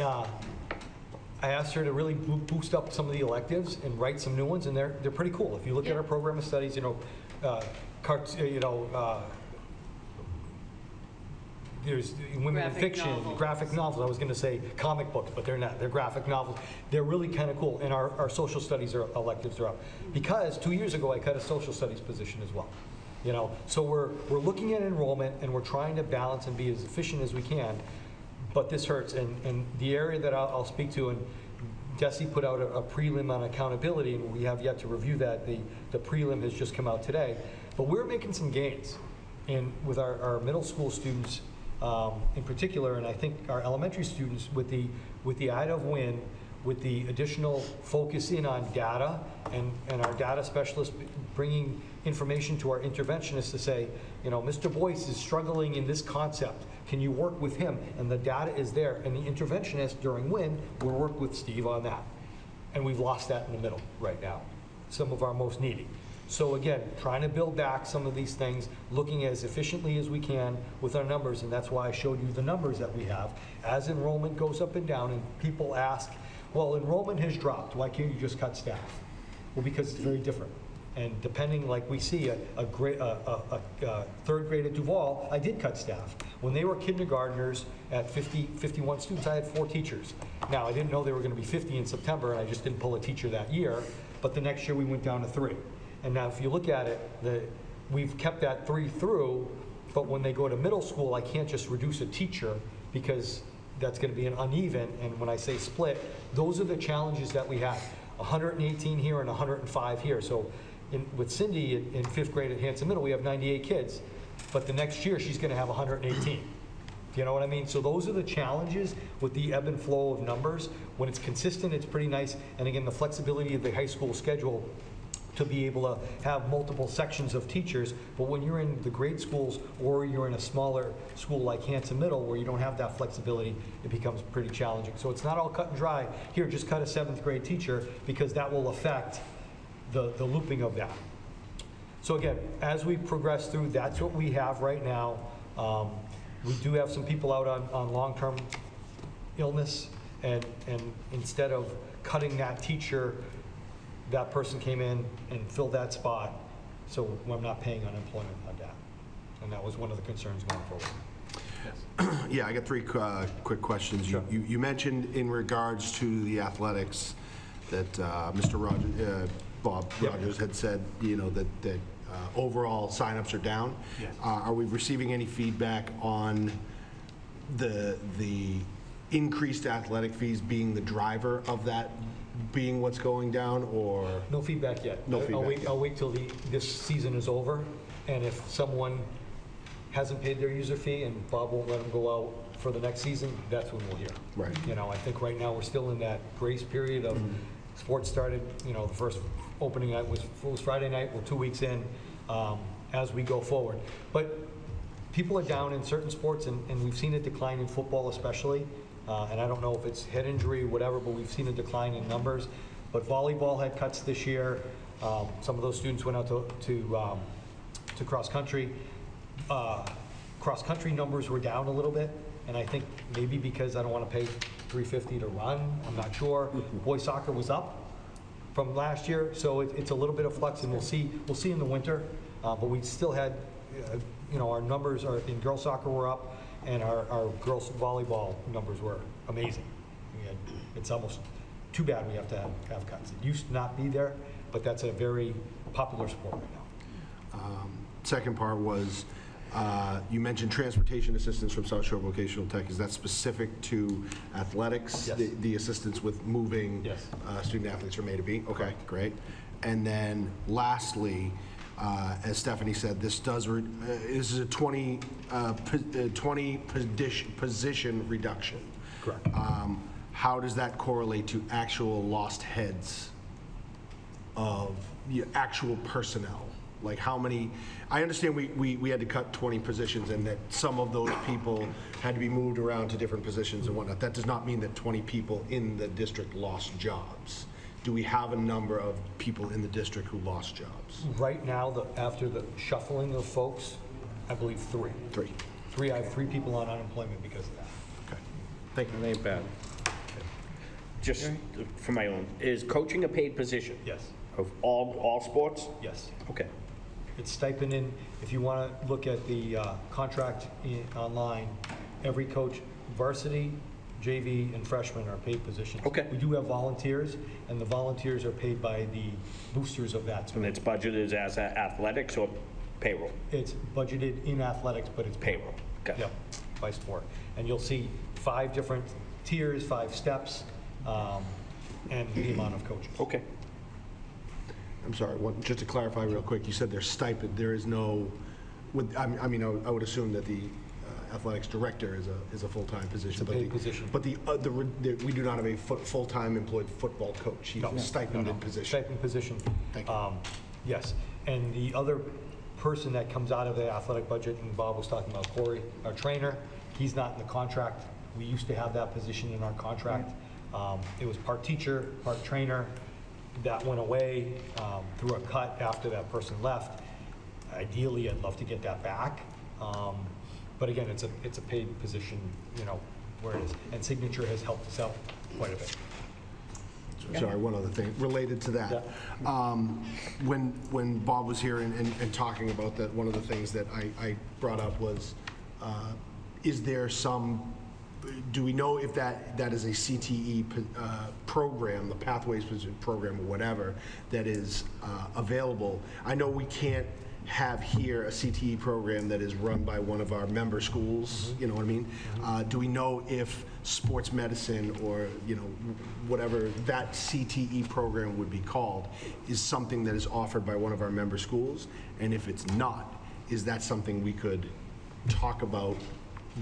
I asked her to really boost up some of the electives and write some new ones, and they're pretty cool. If you look at our program of studies, there's women in Graphic fiction, novels. graphic novels. I was going to say comic books, but they're not. They're graphic novels. They're really kind of cool. And our social studies electives are up. Because 2 years ago, I cut a social studies position as well. So we're looking at enrollment, and we're trying to balance and be as efficient as we can. But this hurts. And the area that I'll speak to, and Desi put out a prelim on accountability, and we have yet to review that. The prelim has just come out today. But we're making some gains with our middle school students in particular, and I think our elementary students with the IDA win, with the additional focus in on data and our data specialists bringing information to our interventionists to say, Mr. Boyce is struggling in this concept. Can you work with him? And the data is there. And the interventionist during WIN will work with Steve on that. And we've lost that in the middle right now, some of our most needy. So again, trying to build back some of these things, looking as efficiently as we can with our numbers, and that's why I showed you the numbers that we have. As enrollment goes up and down, and people ask, well, enrollment has dropped, why can't you just cut staff? Well, because it's very different. And depending, like we see, a third grade at Duval, I did cut staff. When they were kindergartners at 51 students, I had 4 teachers. Now, I didn't know they were going to be 50 in September, and I just didn't pull a teacher that year. But the next year, we went down to 3. And now, if you look at it, we've kept that 3 through, but when they go to middle school, I can't just reduce a teacher because that's going to be an uneven. And when I say split, those are the challenges that we have. 118 here and 105 here. So with Cindy in 5th grade at Hanson Middle, we have 98 kids. But the next year, she's going to have 118. Do you know what I mean? So those are the challenges with the ebb and flow of numbers. When it's consistent, it's pretty nice. And again, the flexibility of the high school schedule to be able to have multiple sections of teachers. But when you're in the grade schools or you're in a smaller school like Hanson Middle where you don't have that flexibility, it becomes pretty challenging. So it's not all cut and dry. Here, just cut a 7th grade teacher because that will affect the looping of that. So again, as we progress through, that's what we have right now. We do have some people out on long-term illness, and instead of cutting that teacher, that person came in and filled that spot, so I'm not paying unemployment on that. And that was one of the concerns going forward. Yeah, I got 3 quick questions. Sure. You mentioned in regards to the athletics that Mr. Bob Yep. Rogers had said, that overall signups are down. Yes. Are we receiving any feedback on the increased athletic fees being the driver of that being what's going down, or? No feedback yet. No feedback. I'll wait till this season is over, and if someone hasn't paid their user fee and Bob won't let them go out for the next season, that's when we'll hear. Right. You know, I think right now we're still in that grace period of sports started, you know, the first opening night was Friday night, we're 2 weeks in as we go forward. But people are down in certain sports, and we've seen a decline in football especially, and I don't know if it's head injury, whatever, but we've seen a decline in numbers. But volleyball had cuts this year. Some of those students went out to cross-country. Cross-country numbers were down a little bit, and I think maybe because I don't want to pay $350 to run, I'm not sure. Boys soccer was up from last year, so it's a little bit of flux, and we'll see in the winter. But we still had, you know, our numbers are in girls soccer were up, and our girls volleyball numbers were amazing. It's almost too bad we have to have cuts. It used to not be there, but that's a very popular sport right now. Second part was, you mentioned transportation assistance from South Shore Vocational Tech. Is that specific to athletics? Yes. The assistance with moving Yes. Student athletes from A to B? Okay, great. And then lastly, as Stephanie said, this is a 20 position reduction. Correct. How does that correlate to actual lost heads of actual personnel? Like how many, I understand we had to cut 20 positions and that some of those people had to be moved around to different positions and whatnot. That does not mean that 20 people in the district lost jobs. Do we have a number of people in the district who lost jobs? Right now, after the shuffling of folks, I believe three. Three. I have 3 people on unemployment because of that. Okay. Thank you. That ain't bad. Just for my own, is coaching a paid position? Yes, Of all sports? yes. Okay. It's stipend in, if you want to look at the contract online, every coach, varsity, JV, and freshman are paid positions. Okay. We do have volunteers, and the volunteers are paid by the boosters of that. And it's budgeted as athletics or payroll? It's budgeted in athletics, but it's Payroll. Okay. Yep, by sport. And you'll see 5 different tiers, 5 steps, and the amount of coaches. Okay. I'm sorry, just to clarify real quick, you said there's stipend, there is no, I would assume that the athletics director is a full-time position. It's a paid position. But we do not have a full-time employed football coach. He's a stipended position. Stipend position. Thank you. Yes, and the other person that comes out of the athletic budget, and Bob was talking about Corey, our trainer, he's not in the contract. We used to have that position in our contract. It was part teacher, part trainer. That went away through a cut after that person left. Ideally, I'd love to get that back. But again, it's a paid position, you know, where it is. And Signature has helped us out quite a bit. Sorry, one other thing related to that. When Bob was here and talking about that, one of the things that I brought up was, is there some, do we know if that is a CTE program, the Pathways program or whatever, that is available? I know we can't have here a CTE program that is run by one of our member schools, you know what I mean? Do we know if sports medicine or, you know, whatever that CTE program would be called is something that is offered by one of our member schools? And if it's not, is that something we could talk about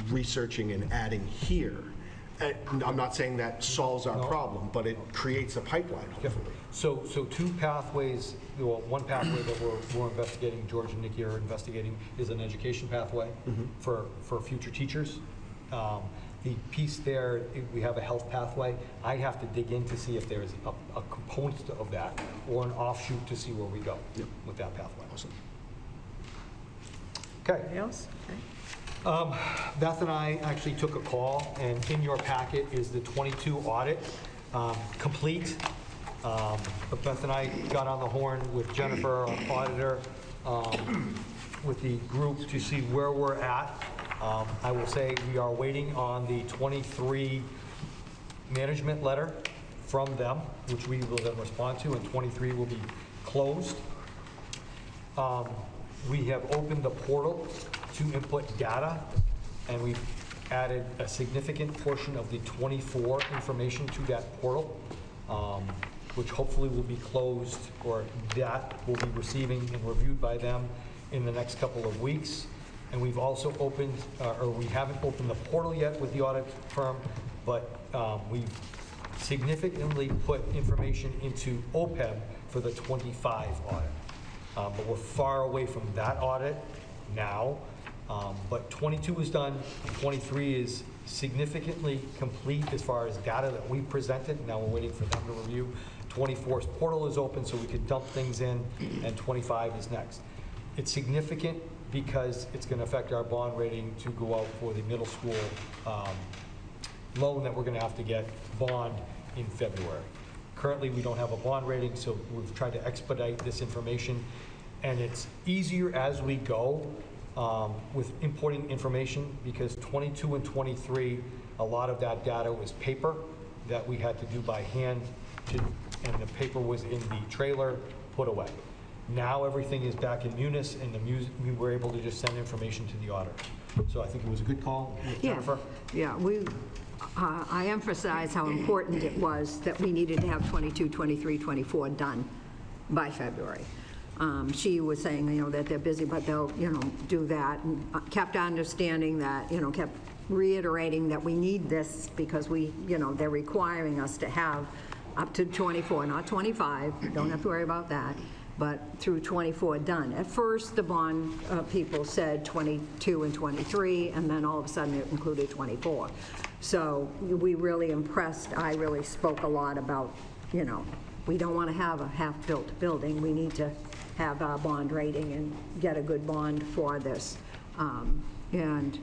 researching and adding here? I'm not saying that solves our problem, but it creates a pipeline, hopefully. So 2 pathways, well, one pathway that we're investigating, George and Nikki are investigating, is an education pathway for future teachers. The piece there, we have a health pathway. I have to dig in to see if there's a component of that or an offshoot to see where we go with that pathway. Awesome. Okay. Anything else? Okay. Beth and I actually took a call, and in your packet is the 22 audit complete. But Beth and I got on the horn with Jennifer, our auditor, with the group to see where we're at. I will say we are waiting on the 23 management letter from them, which we will then respond to, and 23 will be closed. We have opened the portal to input data, and we've added a significant portion of the 24 information to that portal, which hopefully will be closed, or that will be receiving and reviewed by them in the next couple of weeks. And we've also opened, or we haven't opened the portal yet with the audit firm, but we've significantly put information into OPEB for the 25 audit. But we're far away from that audit now. But 22 is done, 23 is significantly complete as far as data that we presented. Now we're waiting for them to review. 24's portal is open so we can dump things in, and 25 is next. It's significant because it's going to affect our bond rating to go out for the middle school loan that we're going to have to get bond in February. Currently, we don't have a bond rating, so we've tried to expedite this information, and it's easier as we go with importing information, because 22 and 23, a lot of that data was paper that we had to do by hand, and the paper was in the trailer, put away. Now everything is back in Munis, and we were able to just send information to the auditor. So I think it was a good call, Jennifer. Yeah, I emphasize how important it was that we needed to have 22, 23, 24 done by February. She was saying, that they're busy, but they'll, do that, and kept understanding that, kept reiterating that we need this because they're requiring us to have up to 24, not 25, don't have to worry about that, but through 24 done. At first, the bond people said 22 and 23, and then all of a sudden it included 24. So we really impressed, I really spoke a lot about, we don't want to have a half-built building. We need to have our bond rating and get a good bond for this. And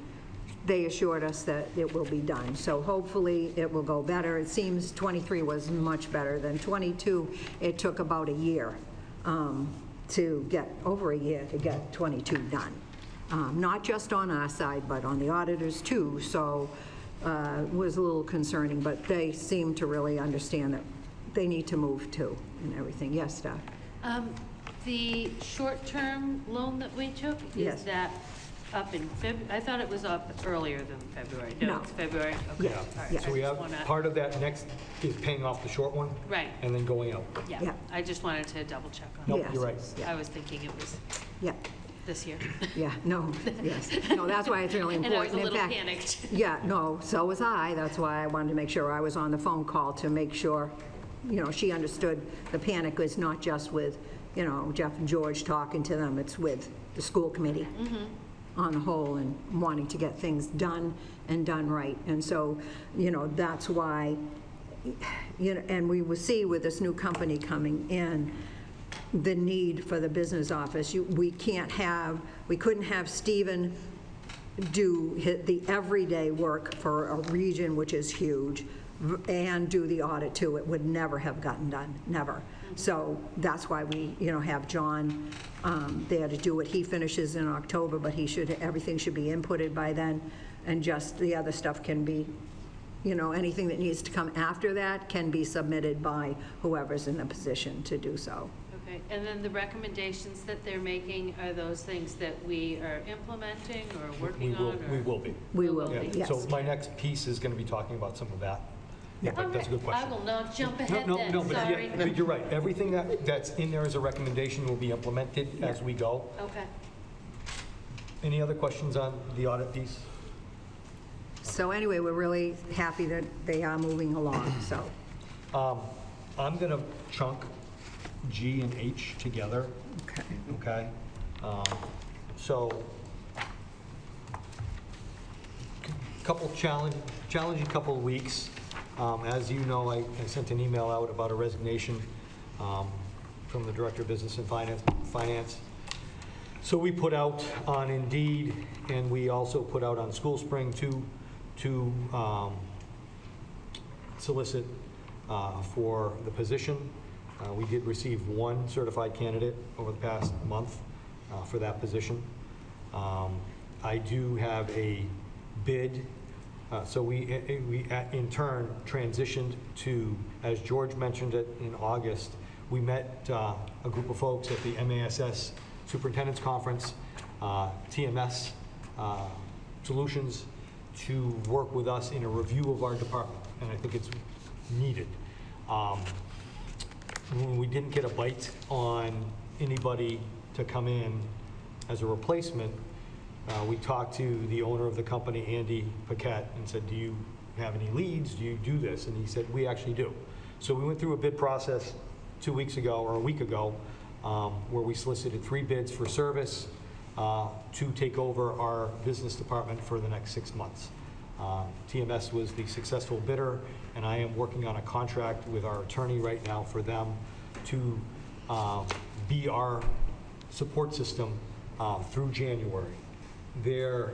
they assured us that it will be done. So hopefully it will go better. It seems 23 was much better than 22. It took about a year over a year to get 22 done. Not just on our side, but on the auditors too. So it was a little concerning, but they seem to really understand that they need to move too and everything. Yes, Steph? The short-term loan that we took, Yes. is that up in February? I thought it was up earlier than February. No. It's February? Okay. Yeah. All right. Yeah. So we have, part of that next is paying off the short one. Right. And then going out. Yeah, Yeah. I just wanted to double check on Nope, that. you're right. I was thinking it was Yeah, this year. yeah, no, yes. No, that's why it's really And important. I was a In little fact, panicked. Yeah, no, so was I. That's why I wanted to make sure I was on the phone call to make sure, she understood the panic was not just with, Jeff and George talking to them, it's with the school committee on the whole and wanting to get things done and done right. And so, that's why, and we will see with this new company coming in, the need for the business office. We couldn't have Stephen do the everyday work for a region which is huge and do the audit too. It would never have gotten done, never. So that's why we, have John there to do it. He finishes in October, but everything should be inputted by then, and just the other stuff can be, anything that needs to come after that can be submitted by whoever's in the position to do so. Okay, and then the recommendations that they're making, are those things that we are implementing or working on? We will be. We will, Yeah. yes. So my next piece is going to be talking about some of that. Yeah. But that's a good question. I will not jump ahead No, then, but sorry. but you're right. Everything that's in there as a recommendation will be implemented as we go. Okay. Any other questions on the audit piece? So anyway, we're really happy that they are moving along, so. I'm going to chunk G and H together, Okay. okay? So, couple challenging couple of weeks. As you know, I sent an email out about a resignation from the Director of Business and Finance. So we put out on Indeed, and we also put out on School Spring to solicit for the position. We did receive one certified candidate over the past month for that position. I do have a bid. So we in turn transitioned to, as George mentioned it in August, we met a group of folks at the MASS Superintendent's Conference, TMS Solutions, to work with us in a review of our department, and I think it's needed. We didn't get a bite on anybody to come in as a replacement. We talked to the owner of the company, Andy Paquette, and said, do you have any leads? Do you do this? And he said, we actually do. So we went through a bid process 2 weeks ago, or a week ago, where we solicited 3 bids for service to take over our business department for the next 6 months. TMS was the successful bidder, and I am working on a contract with our attorney right now for them to be our support system through January. Their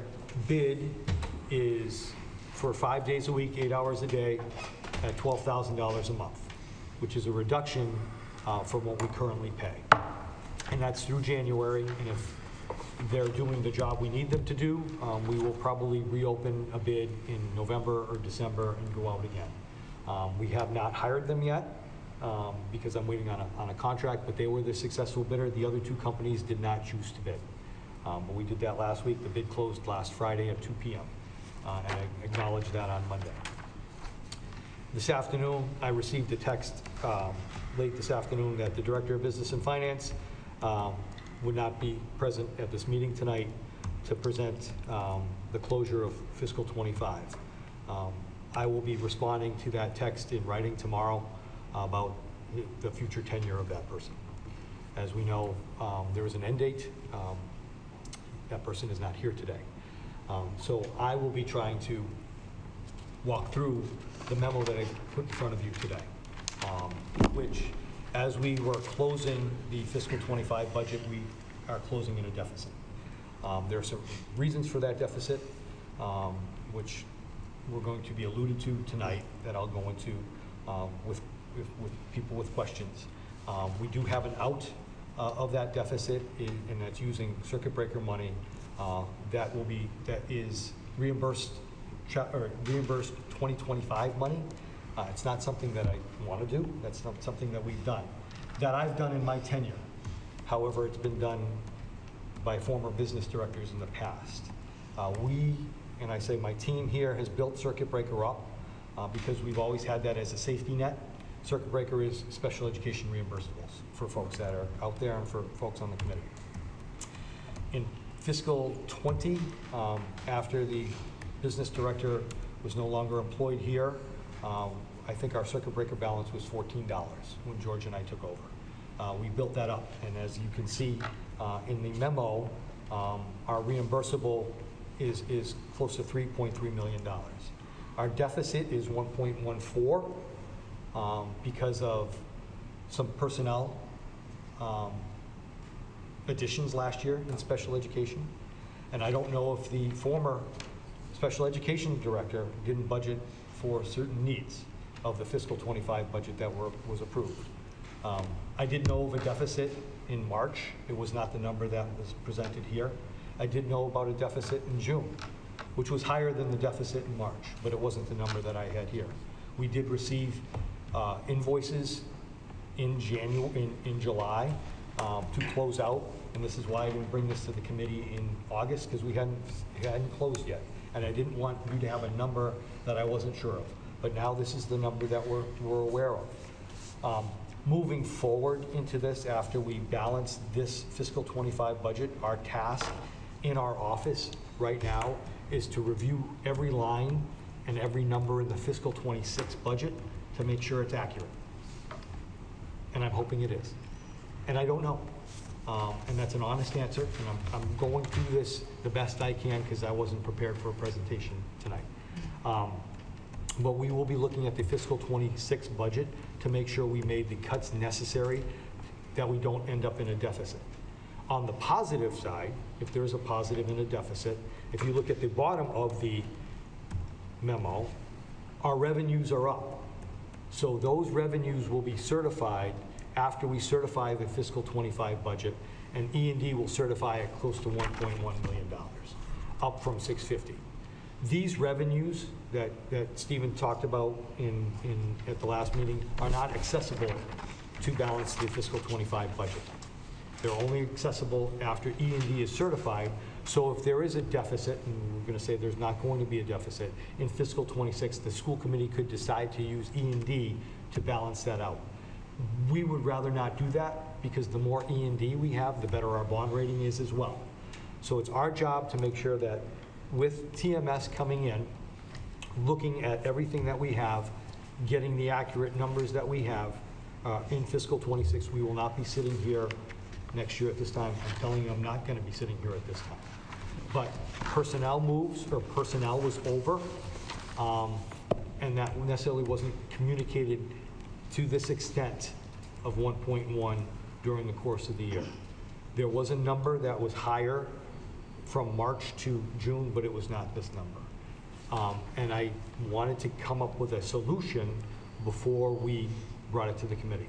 bid is for 5 days a week, 8 hours a day, at $12,000 a month, which is a reduction from what we currently pay. And that's through January, and if they're doing the job we need them to do, we will probably reopen a bid in November or December and go out again. We have not hired them yet because I'm waiting on a contract, but they were the successful bidder. The other 2 companies did not choose to bid. But we did that last week. The bid closed last Friday at 2 p.m. And I acknowledged that on Monday. This afternoon, I received a text late this afternoon that the Director of Business and Finance would not be present at this meeting tonight to present the closure of fiscal '25. I will be responding to that text in writing tomorrow about the future tenure of that person. As we know, there is an end date. That person is not here today. So I will be trying to walk through the memo that I put in front of you today, which, as we were closing the fiscal '25 budget, we are closing in a deficit. There are some reasons for that deficit, which we're going to be alluded to tonight, that I'll go into with people with questions. We do have an out of that deficit, and that's using circuit breaker money that is reimbursed 2025 money. It's not something that I want to do. That's not something that we've done, that I've done in my tenure. However, it's been done by former business directors in the past. And I say my team here, has built circuit breaker up because we've always had that as a safety net. Circuit breaker is special education reimbursables for folks that are out there and for folks on the committee. In fiscal '20, after the business director was no longer employed here, I think our circuit breaker balance was $14 when George and I took over. We built that up, and as you can see in the memo, our reimbursable is close to $3.3 million. Our deficit is 1.14 because of some personnel additions last year in special education. And I don't know if the former special education director didn't budget for certain needs of the fiscal '25 budget that was approved. I did know of a deficit in March. It was not the number that was presented here. I did know about a deficit in June, which was higher than the deficit in March, but it wasn't the number that I had here. We did receive invoices in July to close out, and this is why I didn't bring this to the committee in August, because we hadn't closed yet, and I didn't want you to have a number that I wasn't sure of. But now this is the number that we're aware of. Moving forward into this, after we balance this fiscal '25 budget, our task in our office right now is to review every line and every number in the fiscal '26 budget to make sure it's accurate. And I'm hoping it is. And I don't know. And that's an honest answer, and I'm going through this the best I can because I wasn't prepared for a presentation tonight. But we will be looking at the fiscal '26 budget to make sure we made the cuts necessary, that we don't end up in a deficit. On the positive side, if there is a positive in a deficit, if you look at the bottom of the memo, our revenues are up. So those revenues will be certified after we certify the fiscal '25 budget, and E&D will certify it close to $1.1 million, up from $650. These revenues that Stephen talked about at the last meeting are not accessible to balance the fiscal '25 budget. They're only accessible after E&D is certified. So if there is a deficit, and we're going to say there's not going to be a deficit, in fiscal '26, the school committee could decide to use E&D to balance that out. We would rather not do that, because the more E&D we have, the better our bond rating is as well. So it's our job to make sure that with TMS coming in, looking at everything that we have, getting the accurate numbers that we have in fiscal '26, we will not be sitting here next year at this time. I'm telling you, I'm not going to be sitting here at this time. But personnel moves, or personnel was over, and that necessarily wasn't communicated to this extent of 1.1 during the course of the year. There was a number that was higher from March to June, but it was not this number. And I wanted to come up with a solution before we brought it to the committee.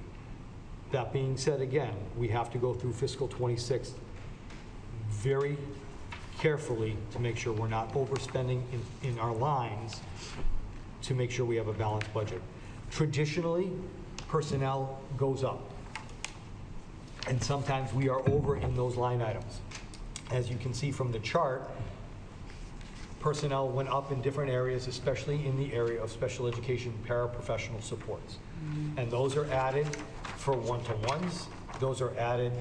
That being said, again, we have to go through fiscal '26 very carefully to make sure we're not overspending in our lines, to make sure we have a balanced budget. Traditionally, personnel goes up, and sometimes we are over in those line items. As you can see from the chart, personnel went up in different areas, especially in the area of special education paraprofessional supports. And those are added for one-to-ones, those are added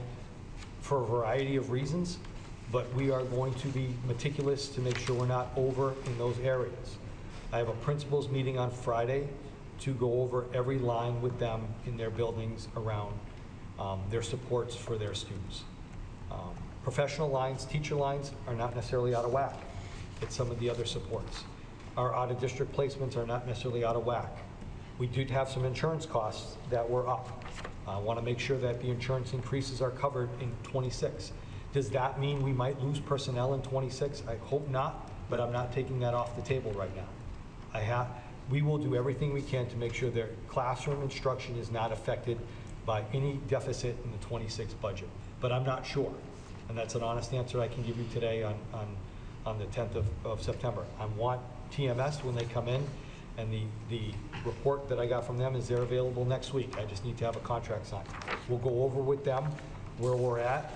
for a variety of reasons, but we are going to be meticulous to make sure we're not over in those areas. I have a principals meeting on Friday to go over every line with them in their buildings around their supports for their students. Professional lines, teacher lines are not necessarily out of whack. It's some of the other supports. Our out-of-district placements are not necessarily out of whack. We did have some insurance costs that were up. I want to make sure that the insurance increases are covered in '26. Does that mean we might lose personnel in '26? I hope not, but I'm not taking that off the table right now. We will do everything we can to make sure their classroom instruction is not affected by any deficit in the '26 budget, but I'm not sure. And that's an honest answer I can give you today on the 10th of September. I want TMS, when they come in, and the report that I got from them is they're available next week. I just need to have a contract signed. We'll go over with them where we're at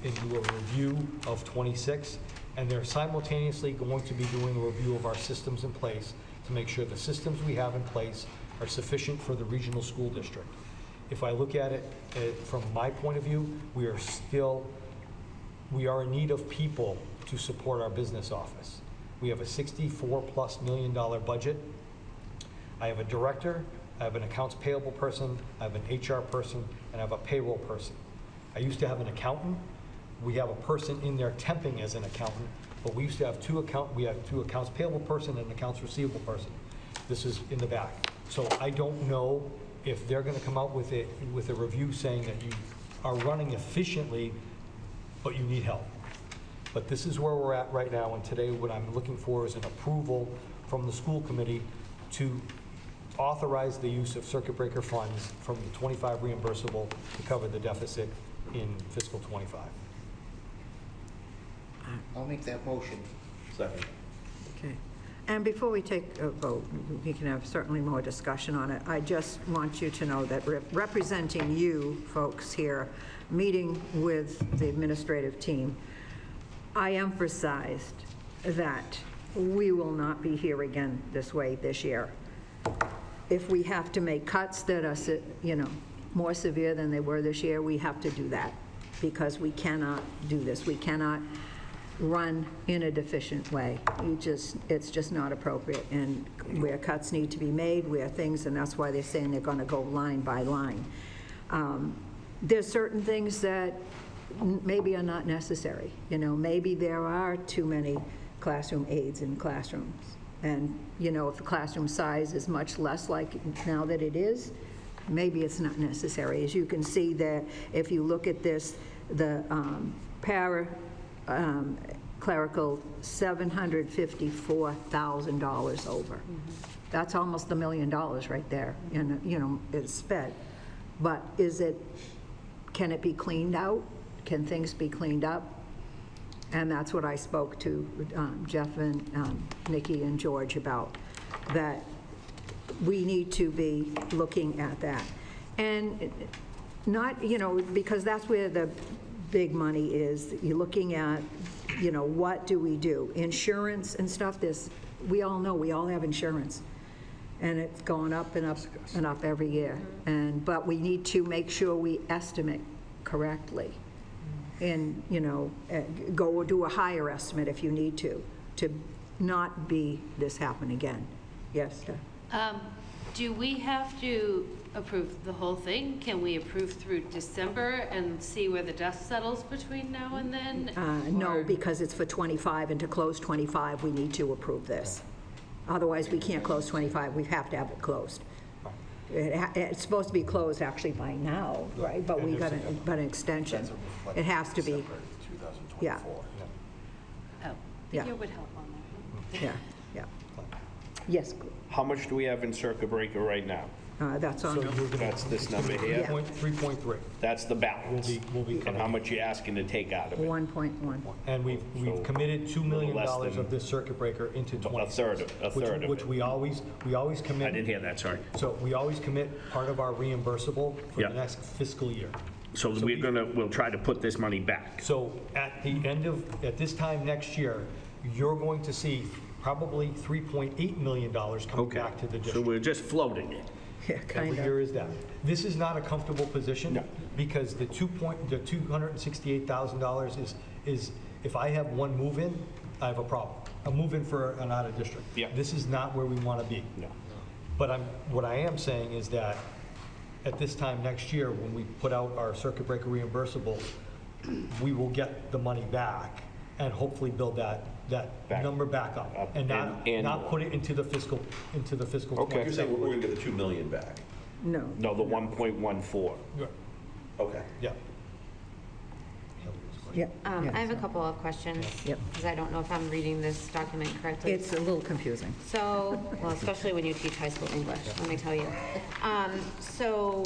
and do a review of '26, and they're simultaneously going to be doing a review of our systems in place to make sure the systems we have in place are sufficient for the regional school district. If I look at it from my point of view, we are in need of people to support our business office. We have a $64+ million budget. I have a director, I have an accounts payable person, I have an HR person, and I have a payroll person. I used to have an accountant. We have a person in there temping as an accountant, but we used to have two accounts payable person and an accounts receivable person. This is in the back. So I don't know if they're going to come out with a review saying that you are running efficiently, but you need help. But this is where we're at right now, and today what I'm looking for is an approval from the school committee to authorize the use of circuit breaker funds from the 25 reimbursable to cover the deficit in fiscal '25. I'll make that motion. Second. Okay. And before we take a vote, we can have certainly more discussion on it. I just want you to know that representing you folks here, meeting with the administrative team, I emphasized that we will not be here again this way this year. If we have to make cuts that are, more severe than they were this year, we have to do that, because we cannot do this. We cannot run in a deficient way. It's just not appropriate. And where cuts need to be made, and that's why they're saying they're going to go line by line. There's certain things that maybe are not necessary. Maybe there are too many classroom aides in classrooms. And, if the classroom size is much less like now that it is, maybe it's not necessary. As you can see there, if you look at this, the clerical, $754,000 over. That's almost $1 million right there, and, it's spent. But can it be cleaned out? Can things be cleaned up? And that's what I spoke to Jeff and Nikki and George about, that we need to be looking at that. And not, because that's where the big money is. You're looking at, what do we do? Insurance and stuff, we all know, we all have insurance. And it's going up and up and up every year. But we need to make sure we estimate correctly. and, go do a higher estimate if you need to not be this happen again. Yes, Steph? Do we have to approve the whole thing? Can we approve through December and see where the dust settles between now and then? No, Or- because it's for 25, and to close 25, we need to approve this. Otherwise, we can't close 25, we have to have it closed. It's supposed to be closed actually by now, right? But we got an extension. It has to be, yeah, Oh, Yeah. the year would help on that. yeah. Yes, How much do we have in circuit breaker right now? that's on. So you're gonna- That's this number here? 3.3. That's the balance? We'll be And how coming. much you asking to take out of it? 1.1. And we've So, committed $2 million less than- of this circuit breaker into A 26. third of Which it. we always commit. I didn't hear that, sorry. So we always commit part of our reimbursable for Yeah. the next fiscal year. So we'll try to put this money back. So at this time next year, you're going to see probably $3.8 million coming back to the So district. we're just floating it. Yeah, kind Every of. year is that. This is not a comfortable position. No. Because the $268,000 is, if I have one move-in, I have a problem. A move-in for an out-of-district. Yeah. This is not where we want to be. No. But what I am saying is that at this time next year, when we put out our circuit breaker reimbursable, we will get the money back and hopefully build that Back. number back up. Up And and not more. put it into the fiscal Okay. You're saying we're going to get the 2 million back? No. No, the 1.14. Okay. Yeah. Yeah. I have a couple of questions. Yep. Because I don't know if I'm reading this document correctly. It's a little confusing. So, well, especially when you teach high school English, let me tell you. So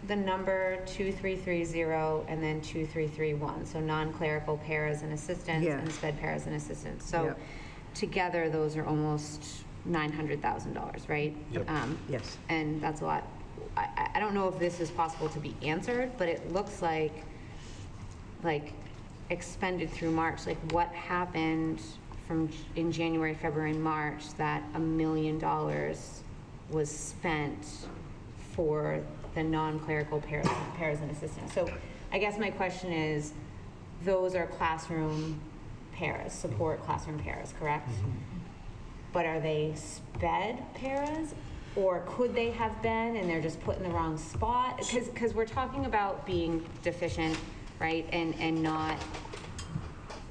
the number 2330 and then 2331, so non-clerical paras and assistants Yeah. and sped paras and assistants. So Yep. together, those are almost $900,000, right? Yep. Yes. And that's a lot. I don't know if this is possible to be answered, but it looks like expended through March, like what happened in January, February, and March that $1 million was spent for the non-clerical paras and assistants. So I guess my question is, those are classroom paras, support classroom paras, correct? But are they sped paras? Or could they have been and they're just put in the wrong spot? Because we're talking about being deficient, right? And not,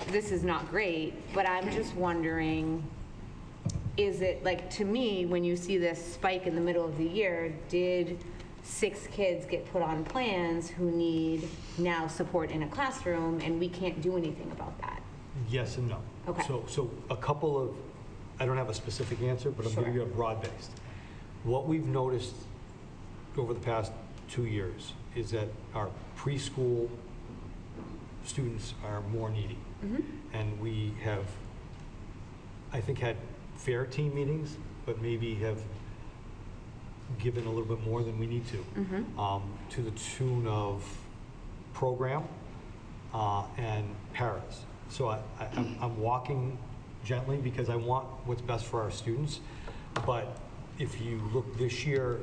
this is not great, but I'm just wondering, is it, like, to me, when you see this spike in the middle of the year, did 6 kids get put on plans who need now support in a classroom and we can't do anything about that? Yes and no. Okay. So a couple of, I don't have a specific answer, but I'm giving Sure. you a broad-based. What we've noticed over the past 2 years is that our preschool students are more needy. And we have, I think, had fair team meetings, but maybe have given a little bit more than we need to the tune of program and paras. So I'm walking gently because I want what's best for our students. But if you look this year,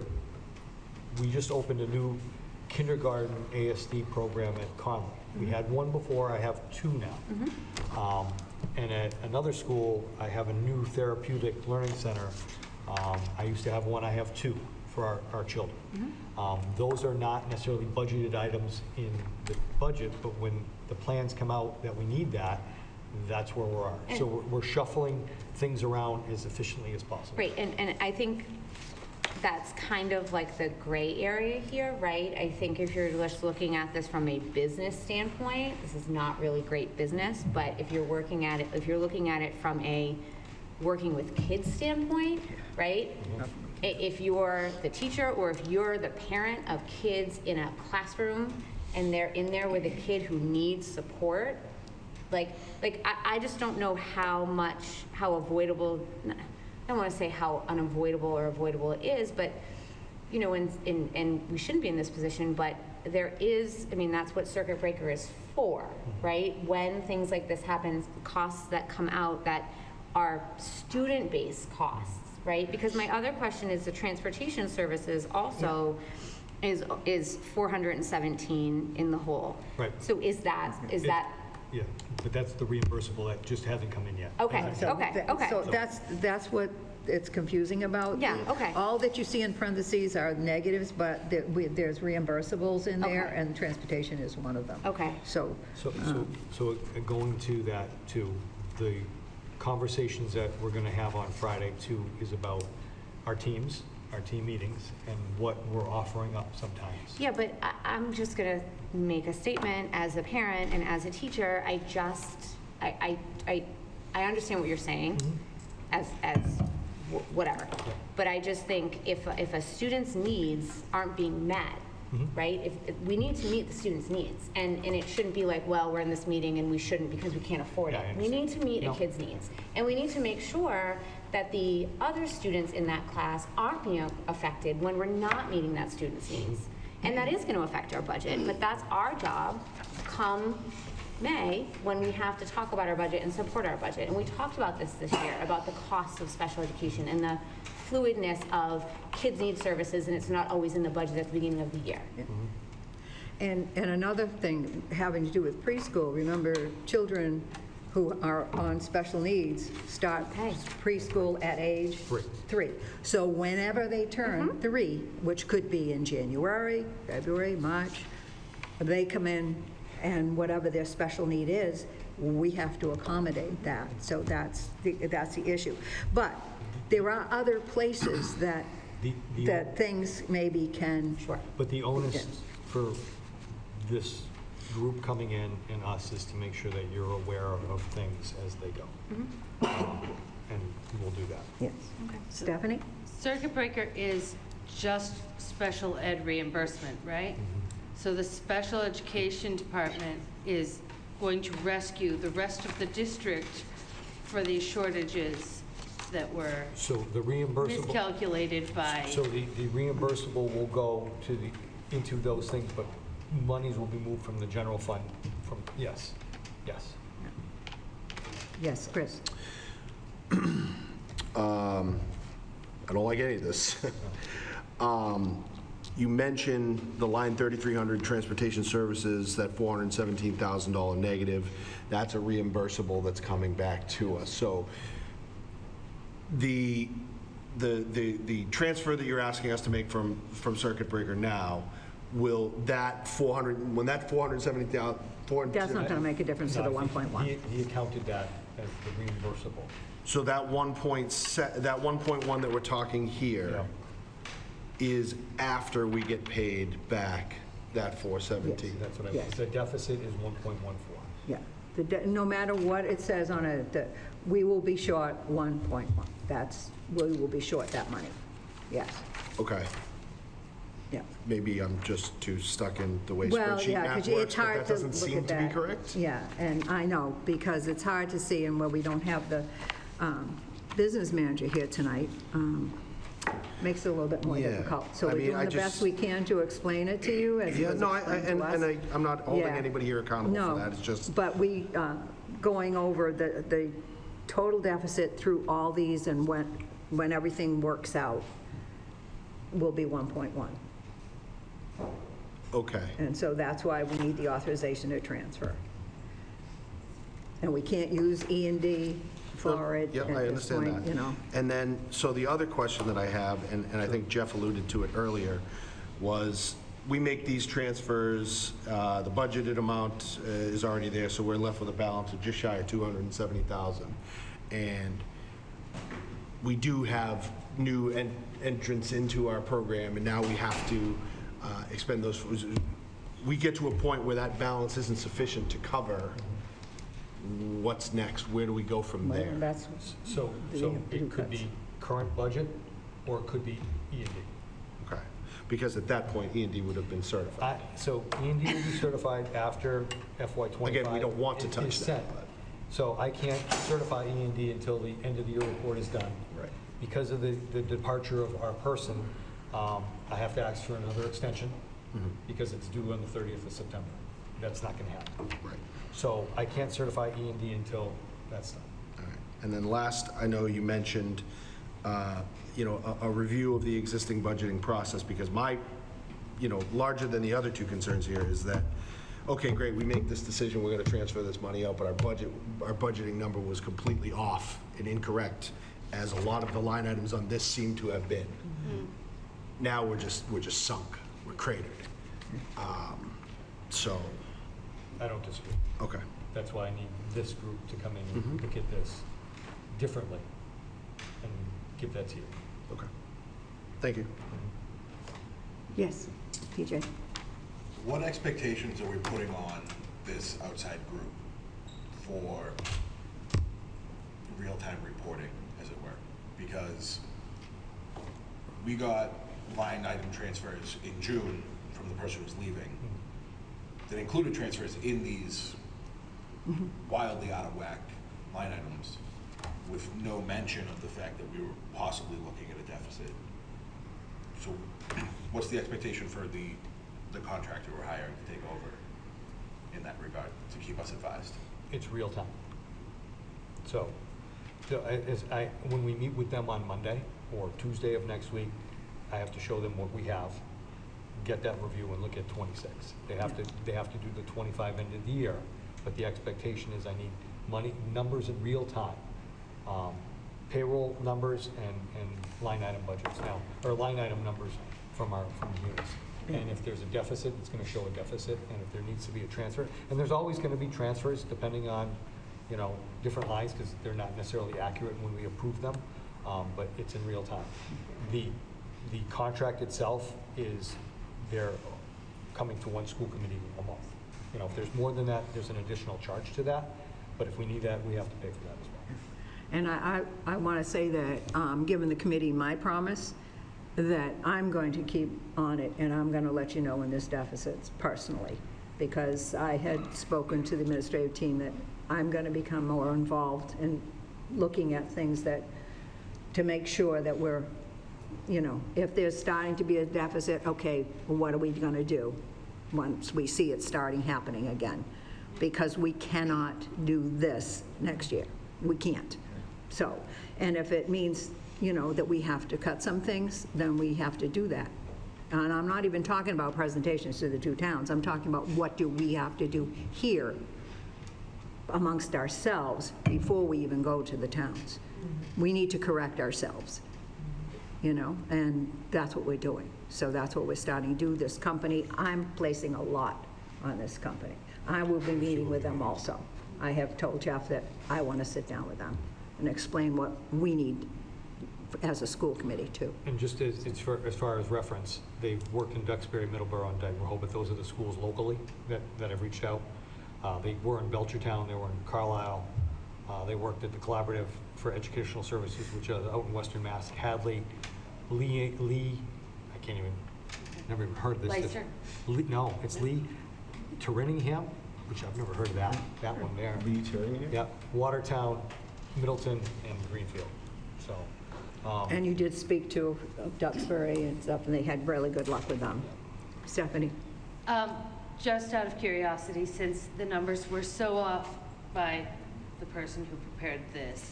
we just opened a new kindergarten ASD program at Conley. We had one before, I have 2 now. And at another school, I have a new therapeutic learning center. I used to have one, I have 2 for our children. Those are not necessarily budgeted items in the budget, but when the plans come out that we need that, that's where we are. So we're shuffling things around as efficiently as possible. Right, and I think that's kind of like the gray area here, right? I think if you're just looking at this from a business standpoint, this is not really great business, but if you're looking at it from a working with kids standpoint, right? If you're the teacher or if you're the parent of kids in a classroom and they're in there with a kid who needs support, I just don't know how avoidable, I don't want to say how unavoidable or avoidable it is, but, and we shouldn't be in this position, but there is, that's what circuit breaker is for, right? When things like this happens, costs that come out that are student-based costs, right? Because my other question is the transportation services also, is 417 in the hole. Right. So is that, Yeah, but that's the reimbursable that just hasn't come in yet. okay, So okay, okay. So that's what it's confusing about. Yeah, okay. All that you see in parentheses are negatives, but there's reimbursables in there, Okay. and transportation is one of them. Okay. So, So going to that too, the conversations that we're going to have on Friday too is about our teams, our team meetings, and what we're offering up sometimes. Yeah, but I'm just gonna make a statement as a parent and as a teacher. I understand what you're saying as whatever. But I just think if a student's needs aren't being met, right? If we need to meet the students' needs, and it shouldn't be like, well, we're in this meeting and we shouldn't because we can't afford Yeah, I it. We need to meet No. a kid's needs, and we need to make sure that the other students in that class aren't being affected when we're not meeting that student's needs. And that is going to affect our budget, but that's our job come May, when we have to talk about our budget and support our budget. And we talked about this year, about the costs of special education and the fluidness of kids need services, and it's not always in the budget at the beginning of the year. and another thing having to do with preschool, remember, children who are on special needs start Okay. preschool at age 3. So whenever they turn 3, which could be in January, February, March, they come in, and whatever their special need is, we have to accommodate that. So that's the issue. But there are other places that that things maybe can. Sure. But the onus for this group coming in and us is to make sure that you're aware of things as they go. And we'll do that. Yes. Stephanie? Circuit breaker is just special ed reimbursement, right? So the special education department is going to rescue the rest of the district for these shortages that were So the reimbursable. miscalculated by. So the reimbursable will go into those things, but monies will be moved from the general fund yes. Yes, Chris? I don't like any of this. You mentioned the line 3,300 transportation services, that $417,000 negative. That's a reimbursable that's coming back to us. So the transfer that you're asking us to make from circuit breaker now, will that 400, when that 470,000, That's not going to make a difference to the No, I think 1.1. He accounted that as the reimbursable. so that 1.1 that we're talking here is after we get paid back that 417. That's what I, Yes. the deficit is 1.14. Yeah. No matter what it says on it, we will be short 1.1. We will be short that money. Yes. Okay. Yeah. Maybe I'm just too stuck in the way Well, spreadsheet yeah, math because works, it's but hard that to doesn't look seem at to be that. correct? Yeah, and I know, because it's hard to see, and where we don't have the business manager here tonight, makes it a little bit more Yeah. difficult. So I we're mean, doing I the best just- we can to explain it to you as it Yeah, was no, explained to us. I'm not holding Yeah. anybody here accountable for No, that, it's just, but we, going over the total deficit through all these, and when everything works out, will be 1.1. okay. And so that's why we need the authorization to transfer. And we can't use E&D for it Yeah, at I this understand point, that. you know. And then, so the other question that I have, and I think Jeff alluded to it earlier, was we make these transfers, the budgeted amount is already there, so we're left with a balance of just shy of 270,000. And we do have new entrants into our program, and now we have to expend those. We get to a point where that balance isn't sufficient to cover. What's next? Where do we go from there? That's, So Do it could cuts. be current budget, or it could be E&D. Okay, because at that point, E&D would have been certified. So E&D will be certified after FY '25. Again, we don't want to is touch set. that, but. So I can't certify E&D until the end of the year report is done. Right. Because of the departure of our person, I have to ask for another extension, because it's due on the 30th of September. That's not going to happen. Right. So I can't certify E&D until that's done. All right. And then last, I know you mentioned, a review of the existing budgeting process, because my larger than the other two concerns here is that, okay, great, we make this decision, we're going to transfer this money out, but our budgeting number was completely off and incorrect, as a lot of the line items on this seem to have been. Now we're just sunk, we're cratered. So, I don't disagree. okay. That's why I need this group to come in and look at this differently and give that to you. Okay. Thank you. Yes, PJ? What expectations are we putting on this outside group for real-time reporting, as it were? Because we got line item transfers in June from the person who's leaving that included transfers in these wildly out of whack line items with no mention of the fact that we were possibly looking at a deficit. So what's the expectation for the contractor we're hiring to take over in that regard, to keep us advised? It's real time. So when we meet with them on Monday or Tuesday of next week, I have to show them what we have, get that review and look at 26. They have to do the 25 end of the year, but the expectation is I need numbers in real time. Payroll numbers and line item budgets now, or line item numbers from the units. And if there's a deficit, it's going to show a deficit, and if there needs to be a transfer, and there's always going to be transfers depending on, different lines, because they're not necessarily accurate when we approve them, but it's in real time. The contract itself is they're coming to one school committee a month. If there's more than that, there's an additional charge to that, but if we need that, we have to pay for that as well. And I want to say that, given the committee my promise, that I'm going to keep on it, and I'm going to let you know when this deficit's personally, because I had spoken to the administrative team that I'm going to become more involved in looking at things to make sure that we're, if there's starting to be a deficit, okay, well, what are we going to do once we see it starting happening again? Because we cannot do this next year. We can't. So, and if it means, that we have to cut some things, then we have to do that. And I'm not even talking about presentations to the two towns. I'm talking about what do we have to do here amongst ourselves before we even go to the towns. We need to correct ourselves, and that's what we're doing. So that's what we're starting to do. This company, I'm placing a lot on this company. I will be meeting with them also. I have told Jeff that I want to sit down with them and explain what we need as a school committee too. And just as far as reference, they've worked in Duxbury, Middleborough, and Dayton, Rehoboth. Those are the schools locally that have reached out. They were in Belchertown, they were in Carlisle. They worked at the Collaborative for Educational Services, which is out in Western Mass. Hadley, Lee, I can't even, never even heard of this. Leicester? No, it's Lee, Tyrinningham, which I've never heard of that one there. Lee Tyrinningham? Yeah, Watertown, Middleton, and Greenfield. So, And you did speak to Duxbury and stuff, and they had really good luck with them. Stephanie? Just out of curiosity, since the numbers were so off by the person who prepared this,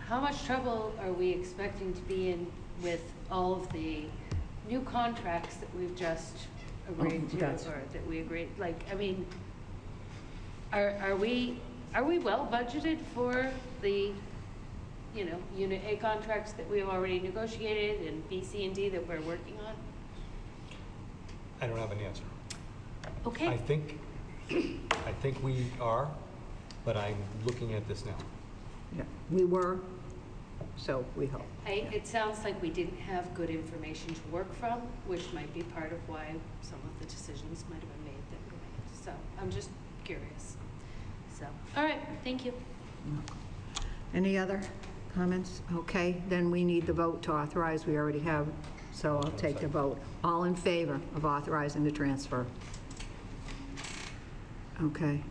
how much trouble are we expecting to be in with all of the new contracts that we've just agreed to, that's- or that we agreed, are we well budgeted for the, Unit A contracts that we've already negotiated and B, C, and D that we're working on? I don't have an answer. Okay. I think we are, but I'm looking at this now. Yeah, we were, so we hope. It sounds like we didn't have good information to work from, which might be part of why some of the decisions might have been made that were made. So I'm just curious. So, all right, thank you. Any other comments? Okay, then we need the vote to authorize. We already have, so I'll take the vote. All in favor of authorizing the transfer? Okay,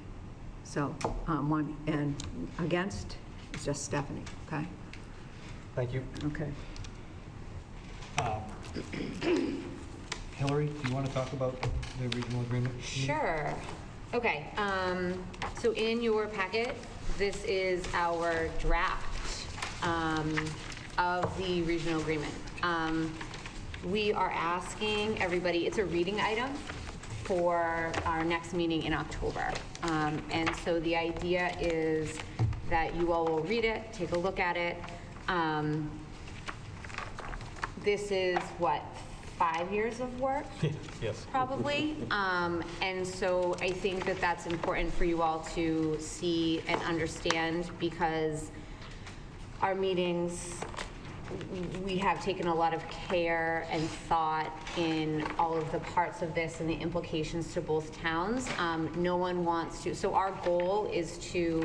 so one, and against is just Stephanie, okay? Thank you. Okay. Hillary, do you want to talk about the regional agreement? Sure. Okay, so in your packet, this is our draft of the regional agreement. we are asking everybody, it's a reading item for our next meeting in October. And so the idea is that you all will read it, take a look at it. This is what, 5 years of work? Yes. Probably. And so I think that that's important for you all to see and understand, because our meetings, we have taken a lot of care and thought in all of the parts of this and the implications to both towns. No one wants to, so our goal is to,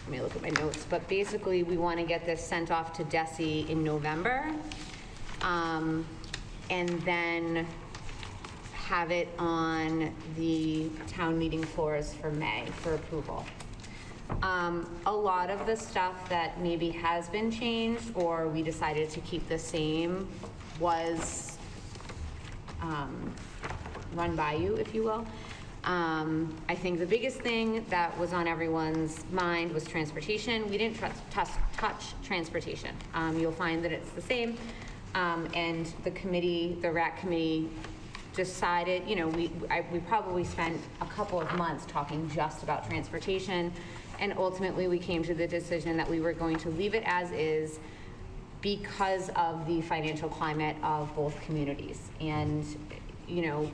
let me look at my notes, but basically we want to get this sent off to DESE in November. And then have it on the town meeting floors for May for approval. A lot of the stuff that maybe has been changed or we decided to keep the same was run by you, if you will. I think the biggest thing that was on everyone's mind was transportation. We didn't touch transportation. You'll find that it's the same. And the committee, the RAC committee, decided, you know, we probably spent a couple of months talking just about transportation, and ultimately we came to the decision that we were going to leave it as is because of the financial climate of both communities. And, you know,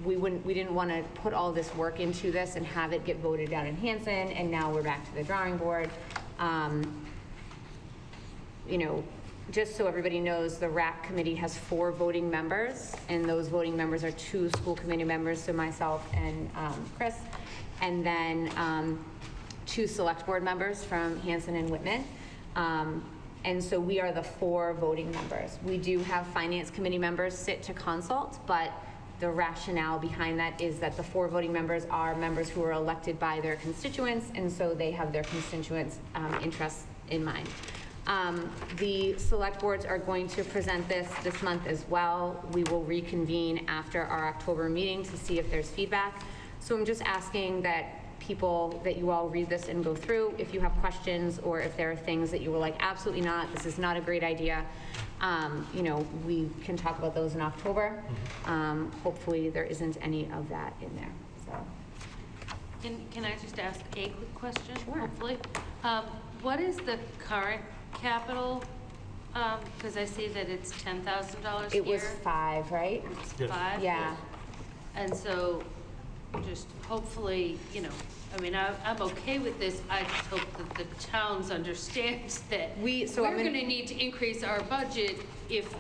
we didn't want to put all this work into this and have it get voted down in Hanson, and now we're back to the drawing board. You know, just so everybody knows, the RAC committee has 4 voting members, and those voting members are 2 school committee members, so myself and Chris, and then 2 select board members from Hanson and Whitman. And so we are the 4 voting members. We do have finance committee members sit to consult, but the rationale behind that is that the 4 voting members are members who are elected by their constituents, and so they have their constituents' interests in mind. The select boards are going to present this month as well. We will reconvene after our October meeting to see if there's feedback. So I'm just asking that you all read this and go through. If you have questions, or if there are things that you were like, absolutely not, this is not a great idea, you know, we can talk about those in October. Hopefully there isn't any of that in there, so. Can I just ask a quick question? Sure. Hopefully. What is the current capital? Because I see that it's $10,000 here. It was 5, right? It's Yes. 5? Yeah. And so, just hopefully, you know, I mean, I'm okay with this. I just hope that the towns understand that we're going to need to increase our budget if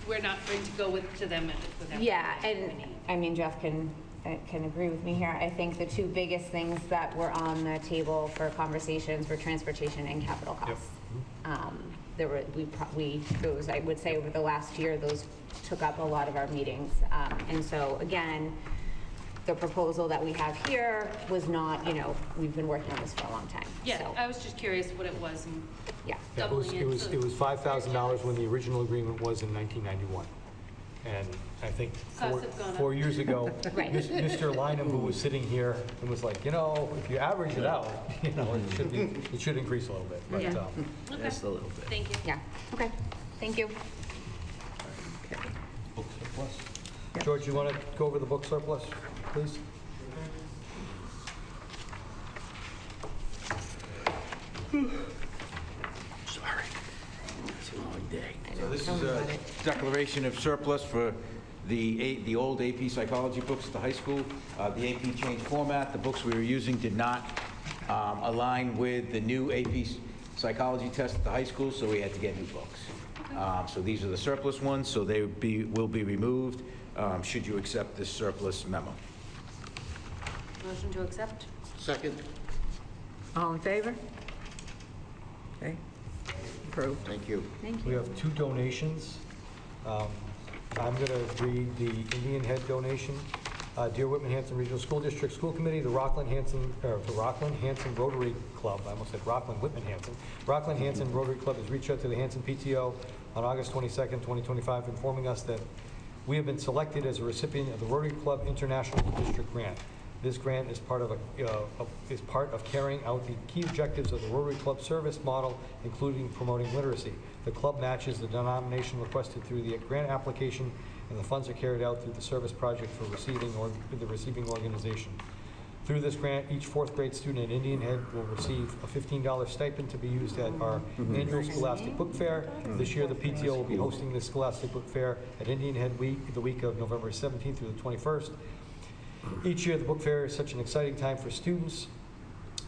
we're not going to go to them with everything. Yeah, and I mean, Jeff can agree with me here. I think the 2 biggest things that were on the table for conversations were transportation and capital costs. Those, I would say, over the last year, those took up a lot of our meetings. And so again, the proposal that we have here was not, you know, we've been working on this for a long time. Yeah, so, I was just curious what it was. And yeah. Yeah, it was $5,000 when the original agreement was in 1991. And I think Costs have gone up. 4 years ago, Right. Mr. Lynham, who was sitting here, and was like, you know, if you average it out, you know, it should increase a little bit. But, Yeah. Just a little bit. Thank you. Yeah, okay, thank you. book surplus. George, you want to go over the book surplus, please? Sorry. It's a long day. So this is a declaration of surplus for the old AP psychology books at the high school. The AP changed format. The books we were using did not align with the new AP psychology test at the high school, so we had to get new books. So these are the surplus ones, so they will be removed should you accept this surplus memo. Motion to accept? Second. All in favor? Okay, approved. Thank you. Thank We you. have 2 donations. I'm going to read the Indian Head donation. Dear Whitman-Hanson Regional School District School Committee, the Rockland-Hanson Rotary Club, I almost said Rockland Whitman-Hanson. Rockland-Hanson Rotary Club has reached out to the Hanson PTO on August 22nd, 2025, informing us that we have been selected as a recipient of the Rotary Club International District Grant. This grant is part of carrying out the key objectives of the Rotary Club service model, including promoting literacy. The club matches the denomination requested through the grant application, and the funds are carried out through the service project for the receiving organization. Through this grant, each fourth grade student at Indian Head will receive a $15 stipend to be used at our annual Scholastic Book Fair. This year, the PTO will be hosting the Scholastic Book Fair at Indian Head the week of November 17th through the 21st. Each year, the book fair is such an exciting time for students,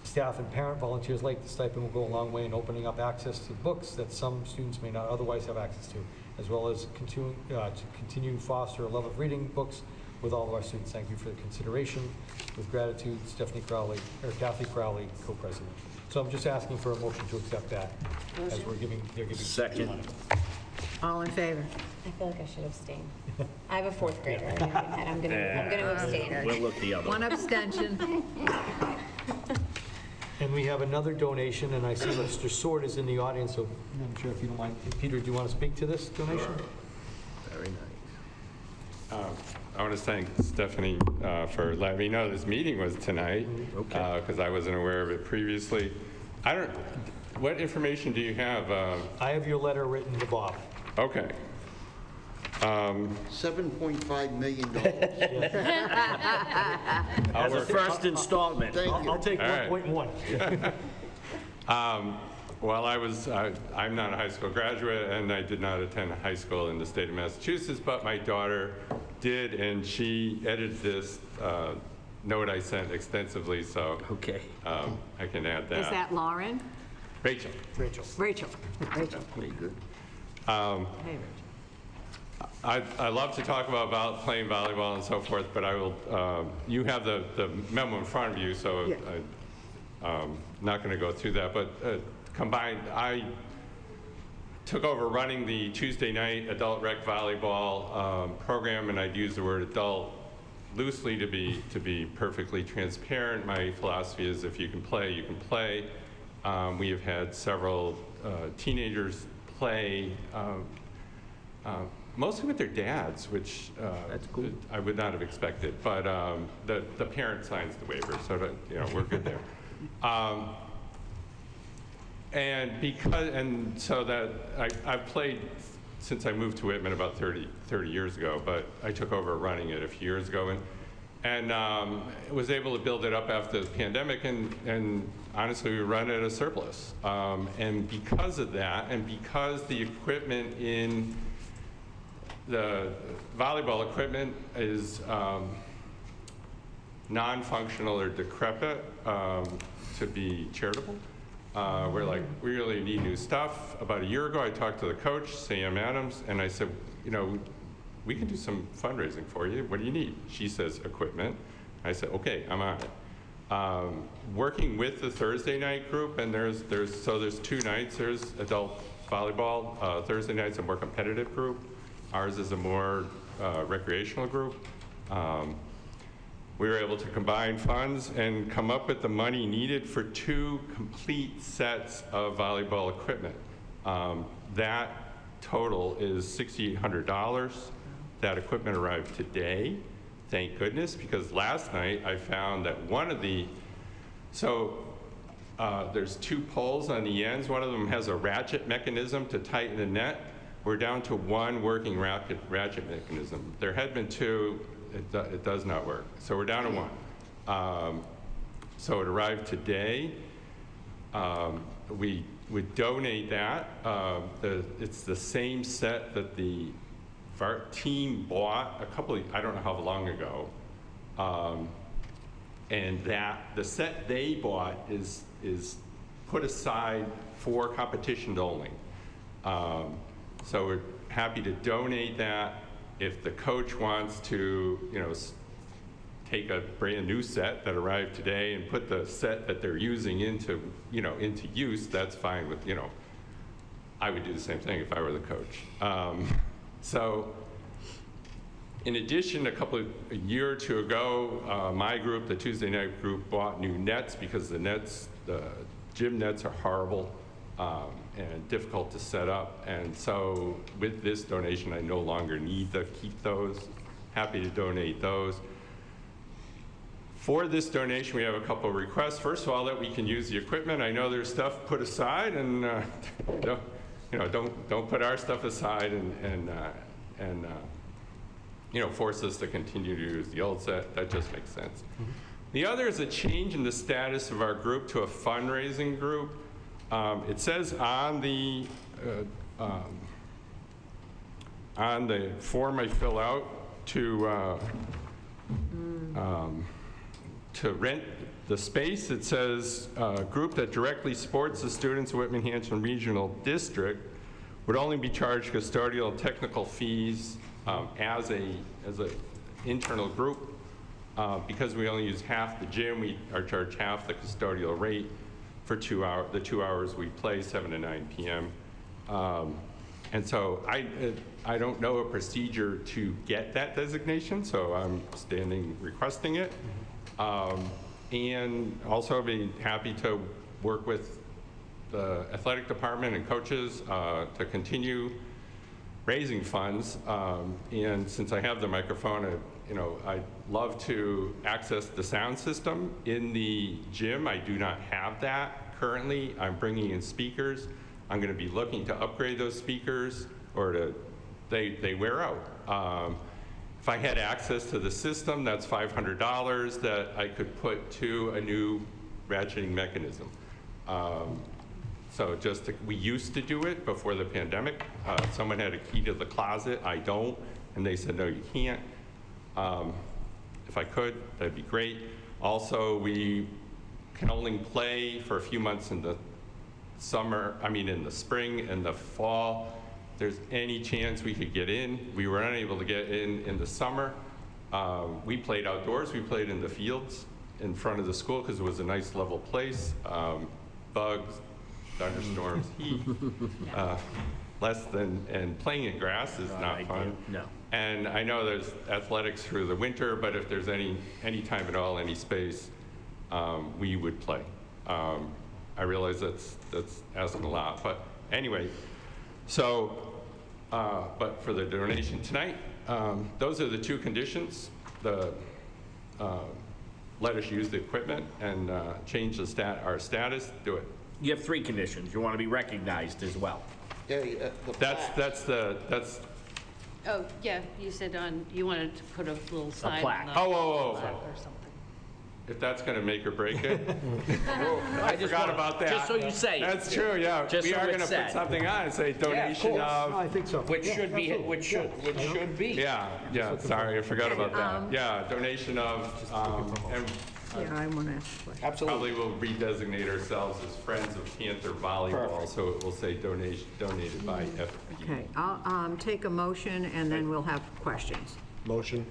staff, and parent volunteers like. The stipend will go a long way in opening up access to books that some students may not otherwise have access to, as well as to continue to foster a love of reading books with all of our students. Thank you for the consideration. With gratitude, Kathy Crowley, co-president. So I'm just asking for a motion to accept that, as they're giving. Second. All in favor? I feel like I should abstain. I have a fourth grader. I'm gonna abstain. We'll look the other One way. abstention. And we have another donation, and I see Mr. Sword is in the audience, so I'm sure if you don't mind. Peter, do you want to speak to this donation? Very nice. I want to thank Stephanie for letting me know this meeting was tonight, because I wasn't aware of it previously. What information do you have? I have your letter written to Bob. Okay. $7.5 million. As a first installment. Thank you. I'll take All right. 1.1. Well, I'm not a high school graduate, and I did not attend high school in the state of Massachusetts, but my daughter did, and she edited this note I sent extensively, so Okay. I can add that. Is that Lauren? Rachel. Rachel. Rachel. Very good. Hey, Rachel. I love to talk about playing volleyball and so forth, but I will, you have the memo in front of you, so Yeah. I'm not going to go through that. But combined, I took over running the Tuesday night adult rec volleyball program, and I'd use the word adult loosely to be perfectly transparent. My philosophy is if you can play, you can play. We have had several teenagers play, mostly with their dads, which That's cool. I would not have expected. But the parent signs the waiver, so we're good there. I've played since I moved to Whitman about 30 years ago, but I took over running it a few years ago, and was able to build it up after the pandemic, and honestly, we run at a surplus. And because of that, and because the equipment the volleyball equipment is non-functional or decrepit, to be charitable, we're like, we really need new stuff. About a year ago, I talked to the coach, Sam Adams, and I said, we can do some fundraising for you. What do you need? She says, equipment. I said, okay, I'm on it. Working with the Thursday night group, and there's 2 nights. There's adult volleyball. Thursday night's a more competitive group. Ours is a more recreational group. We were able to combine funds and come up with the money needed for 2 complete sets of volleyball equipment. That total is $6,800. That equipment arrived today, thank goodness, because last night I found that there's 2 poles on the ends. One of them has a ratchet mechanism to tighten the net. We're down to 1 working ratchet mechanism. There had been 2. It does not work. So we're down to 1. So it arrived today. We would donate that. It's the same set that our team bought I don't know how long ago. And the set they bought is put aside for competition only. So we're happy to donate that. If the coach wants to, take a brand new set that arrived today and put the set that they're using into use, that's fine with, I would do the same thing if I were the coach. So in addition, a year or 2 ago, my group, the Tuesday night group, bought new nets because the gym nets are horrible. And difficult to set up. And so with this donation, I no longer need to keep those. Happy to donate those. For this donation, we have a couple of requests. First of all, that we can use the equipment. I know there's stuff put aside, and don't put our stuff aside and force us to continue to use the old set. That just makes sense. The other is a change in the status of our group to a fundraising group. It says on the form I fill out to rent the space, it says group that directly supports the students of Whitman-Hanson Regional District would only be charged custodial and technical fees as a internal group. Because we only use half the gym, we are charged half the custodial rate for the 2 hours we play, 7 to 9 p.m. And so I don't know a procedure to get that designation, so I'm requesting it. And also be happy to work with the athletic department and coaches to continue raising funds. And since I have the microphone, I'd love to access the sound system in the gym. I do not have that currently. I'm bringing in speakers. I'm going to be looking to upgrade those speakers, or they wear out. If I had access to the system, that's $500 that I could put to a new ratcheting mechanism. So we used to do it before the pandemic. Someone had a key to the closet, I don't, and they said, no, you can't. If I could, that'd be great. Also, we can only play for a few months in the in the spring and the fall. If there's any chance we could get in. We were unable to get in the summer. We played outdoors. We played in the fields in front of the school because it was a nice level place. Bugs, thunderstorms, heat, and playing in grass is not fun. No. And I know there's athletics through the winter, but if there's any time at all, any space, we would play. I realize that's asking a lot, but anyway, so, but for the donation tonight, those are the two conditions. Let us use the equipment and change our status, do it. You have 3 conditions. You want to be recognized as well. That's Oh, yeah, you said you wanted to put a little sign plaque. on the Oh. plaque or something. If that's going to make or break it. I forgot about that. Just so you say it. That's true, yeah. Just We so are it's going to said. put something on and say donation I think so. Which should be, which should be. Yeah, sorry, I forgot about that. Yeah, donation of, and Yeah, I want to ask a question. Absolutely. probably we'll redesignate ourselves as Friends of Panther Volleyball, Perfect. so it will say donated by FP. Okay, I'll take a motion, and then we'll have questions. Motion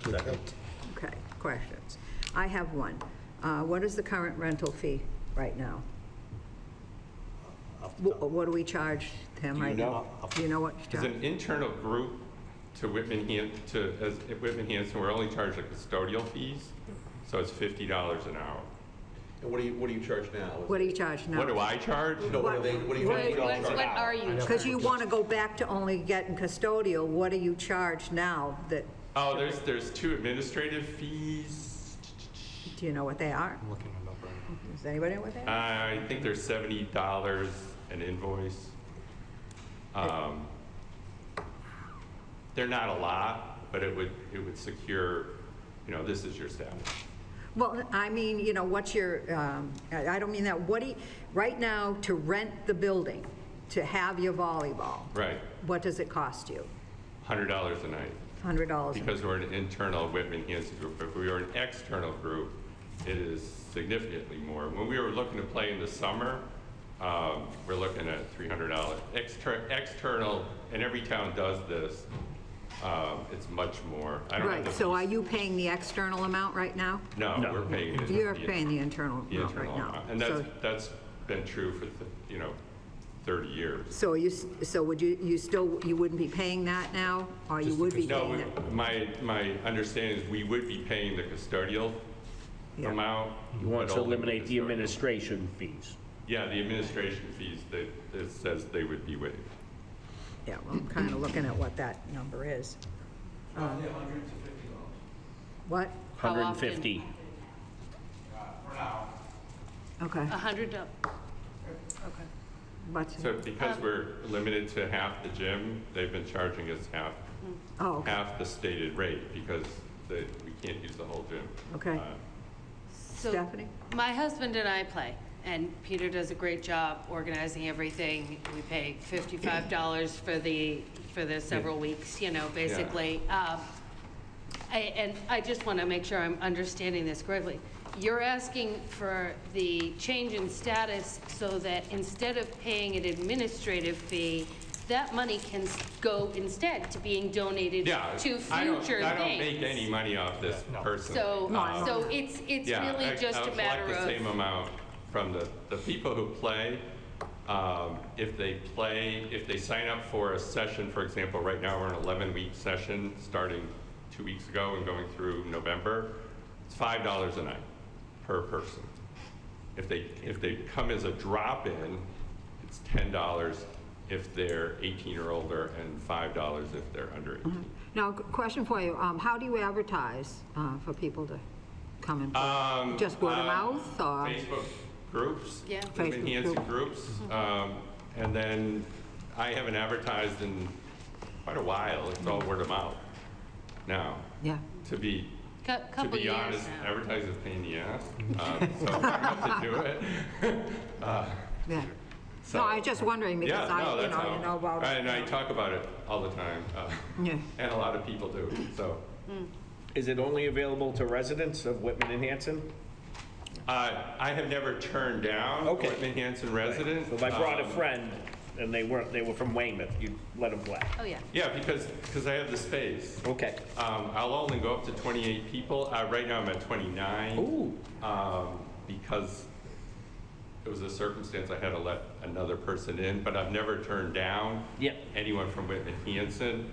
to accept. Okay, questions. I have one. What is the current rental fee right now? What do we charge them right now? Do you know what you As charge? an internal group to Whitman-Hanson, we're only charged the custodial fees, so it's $50 an hour. And what do you charge now? What do you charge now? What do I charge? No, what do you charge? What are you Because you charging? want to go back to only getting custodial, what do you charge now that, Oh, there's 2 administrative fees. do you know what they are? I'm looking it up right now. Does anybody know what they are? I think there's $70 an invoice. They're not a lot, but it would secure, this is your status. Well, I mean, what's your, I don't mean that, right now, to rent the building, to have your volleyball, Right, what does it cost you? $100 a night, $100? because we're an internal Whitman-Hanson group. If we were an external group, it is significantly more. When we were looking to play in the summer, we're looking at $300. External, and every town does this, it's much more. I don't have Right, the so are fees. you paying the external amount right now? No, we're paying it. You're paying the internal The amount right internal now. amount. And So- that's been true for, 30 years. So would you wouldn't be paying that now, or you would be paying it? No, my understanding is we would be paying the custodial Yeah. amount. You want but to only eliminate the custodial. administration fees. Yeah, the administration fees, it says they would be waived. Yeah, well, I'm kind of looking at what that number is. Roughly $100 to $50. What? How often? 150. Okay. $100. Okay. What's, So because we're limited to half the gym, they've been charging us oh, okay. half the stated rate because we can't use the whole gym. Okay. So Stephanie? my husband and I play, and Peter does a great job organizing everything. We pay $55 for the several weeks, basically. And I just want to make sure I'm understanding this correctly. You're asking for the change in status so that instead of paying an administrative fee, that money can go instead to being donated Yeah, to I don't future things. make any money off this personally. So it's Yeah, really just a matter I collect the same of, amount from the people who play. If they sign up for a session, for example, right now we're in an 11-week session starting 2 weeks ago and going through November, it's $5 a night per person. If they come as a drop-in, it's $10 if they're 18 or older and $5 if they're under 18. Now, question for you. How do you advertise for people to come and play? Just word of mouth or? Facebook groups. Yeah. group. Whitman-Hanson groups. And then I haven't advertised in quite a while. It's all word of mouth now. Yeah. To be couple years honest, now. advertising is a pain in the ass. So I have to do it. Yeah. So- No, I was just wondering because Yeah, no, I that's how. know about it. And I talk about it all the time. Yeah. And a lot of people do, so. Is it only available to residents of Whitman-Hanson? I have never turned down a Okay. Whitman-Hanson resident. So if I brought a friend and they were from Weymouth, you'd let them play? Oh, yeah. Yeah, because I have the space. Okay. I'll only go up to 28 people. Right now I'm at 29. Ooh. Because it was a circumstance I had to let another person in, but I've never turned down Yep. anyone from Whitman-Hanson.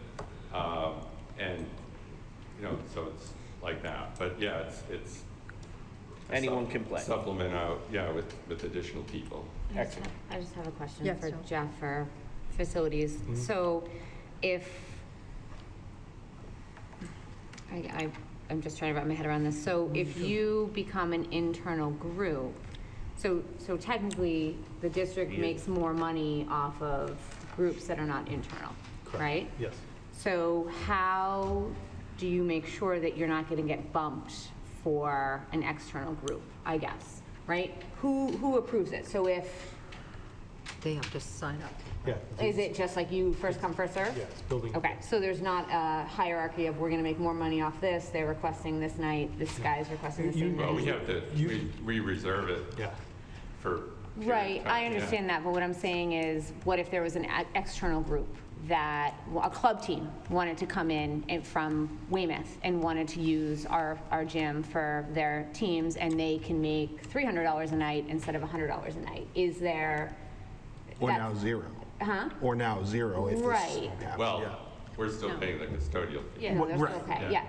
And, so it's like that. But yeah, it's a Anyone can play. Supplement out, yeah, with additional people. Excellent. I just have a question Yes, for Jill. Jeff for facilities. So if, I'm just trying to wrap my head around this. So if you become an internal group, so technically the district Yeah. makes more money off of groups that are not internal, right? Yes. So how do you make sure that you're not going to get bumped for an external group, I guess, right? Who approves it? So if, They have to sign up. Yeah. is it just like you first come, first serve? Yeah, it's building. Okay, so there's not a hierarchy of we're going to make more money off this, they're requesting this night, this guy's requesting the same Well, we night? have to, we reserve it Yeah. for. Right, I understand that, but what I'm saying is, what if there was an external group that, a club team wanted to come in and from Weymouth and wanted to use our gym for their teams, and they can make $300 a night instead of $100 a night? Is there? Or that- now zero. Huh? Or now zero if this Right. happens. Well, Yeah. we're still paying the custodial fee. Yeah, no, that's Right. okay, Yeah. yeah.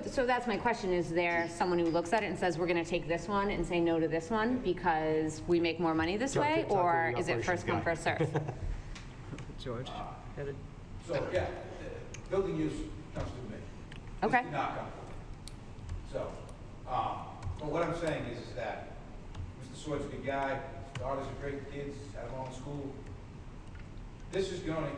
So that's my question, is there someone who looks at it and says, we're gonna take this one and say no to this one because we make more money this way? Talk to the Or is it operations first come, guy. first serve? George? headed- So, yeah, the building use comes to me. This Okay. did not come from me. So, but what I'm saying is that Mr. Sword's a good guy, his daughters are great kids, have their own school. This is going,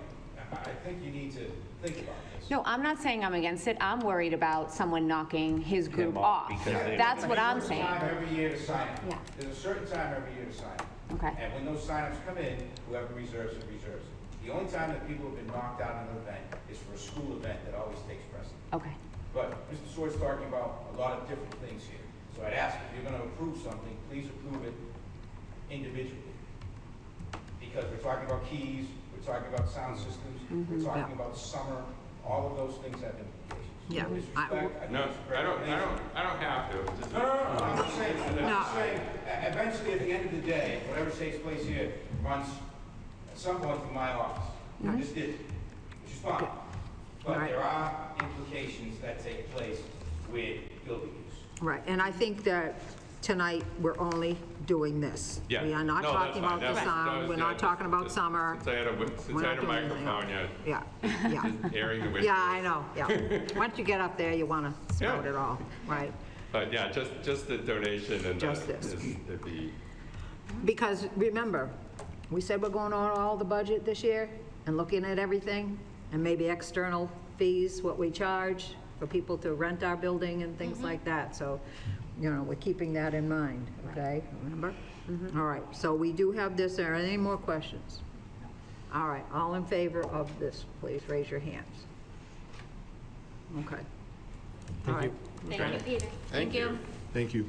I think you need to think about this. No, I'm not saying I'm against it, I'm worried about someone knocking his group Him off. off because they- That's what I'm There's a saying. certain time every year to sign up. Yeah. There's a certain time every year to sign up. Okay. And when those signups come in, whoever reserves it, reserves it. The only time that people have been knocked out of an event is for a school event that always takes precedent. Okay, But Mr. Sword's talking about a lot of different things here. So I'd ask if you're gonna approve something, please approve it individually. Because we're talking about keys, we're talking about sound systems, we're talking about summer, all of those things have implications. Yeah. No disrespect, I No, think it's I don't have to. Just- no, I'm just saying, I'm No. just saying, eventually, at the end of the day, whatever takes place here runs at some point through my office. I just did, which is fine. But Right. there are implications that take place with building use. Right, and I think that tonight, we're only doing this. Yeah. We are not No, that's talking fine. about the That was- sound, we're yeah, not just- talking about just- summer. Since I had We're a not doing anything microphone, else. yeah. Yeah, yeah. Airing the windows. Yeah, I know, yeah. Once you get up there, you want to spout Yeah. it all, right? But yeah, just the donation and Just this. the Because remember, we said we're going on all the budget this year and looking at everything, and maybe external fees, what we charge for people to rent our building and things like that. So, we're keeping that in mind, okay? Remember? All right, so we do have this there. Any more questions? All right, all in favor of this, please raise your hands. Okay. All right. Thank you, Peter. Thank you. Thank you.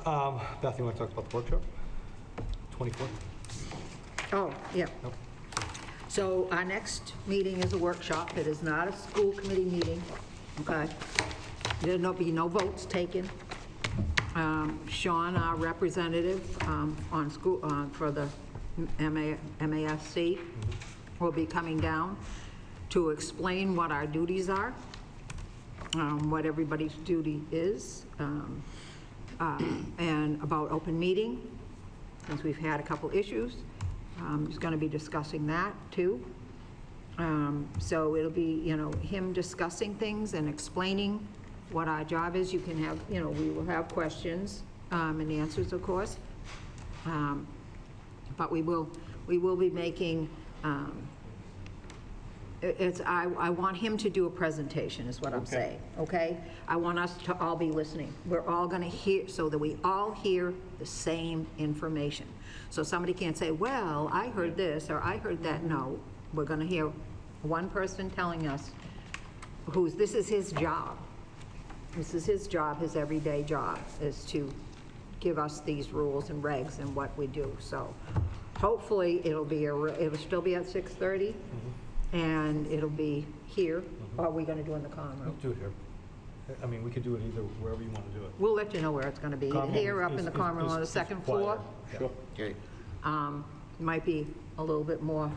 Beth, you want to talk about the workshop? 24th? Oh, yeah. Nope. So our next meeting is a workshop. It is not a school committee meeting, okay? There'll be no votes taken. Sean, our representative on school, for the MASC, will be coming down to explain what our duties are, what everybody's duty is, and about open meeting, since we've had a couple issues. He's going to be discussing that, too. So it'll be, him discussing things and explaining what our job is. You can have, we will have questions and answers, of course. But we will be making, I want him to do a presentation, is what I'm saying, okay? I want us to all be listening. We're all going to hear, so that we all hear the same information. So somebody can't say, well, I heard this, or I heard that. No, we're going to hear one person telling us this is his job. This is his job, his everyday job, is to give us these rules and regs and what we do. So hopefully it'll still be at 6:30, and it'll be here. Or are we going to do it in the common room? Do it here. I mean, we could do it either wherever you want to do it. We'll let you know where it's going to be, Common here, room up in is- the common room is- on the is second quieter. floor. Sure. Okay. Might be a little bit more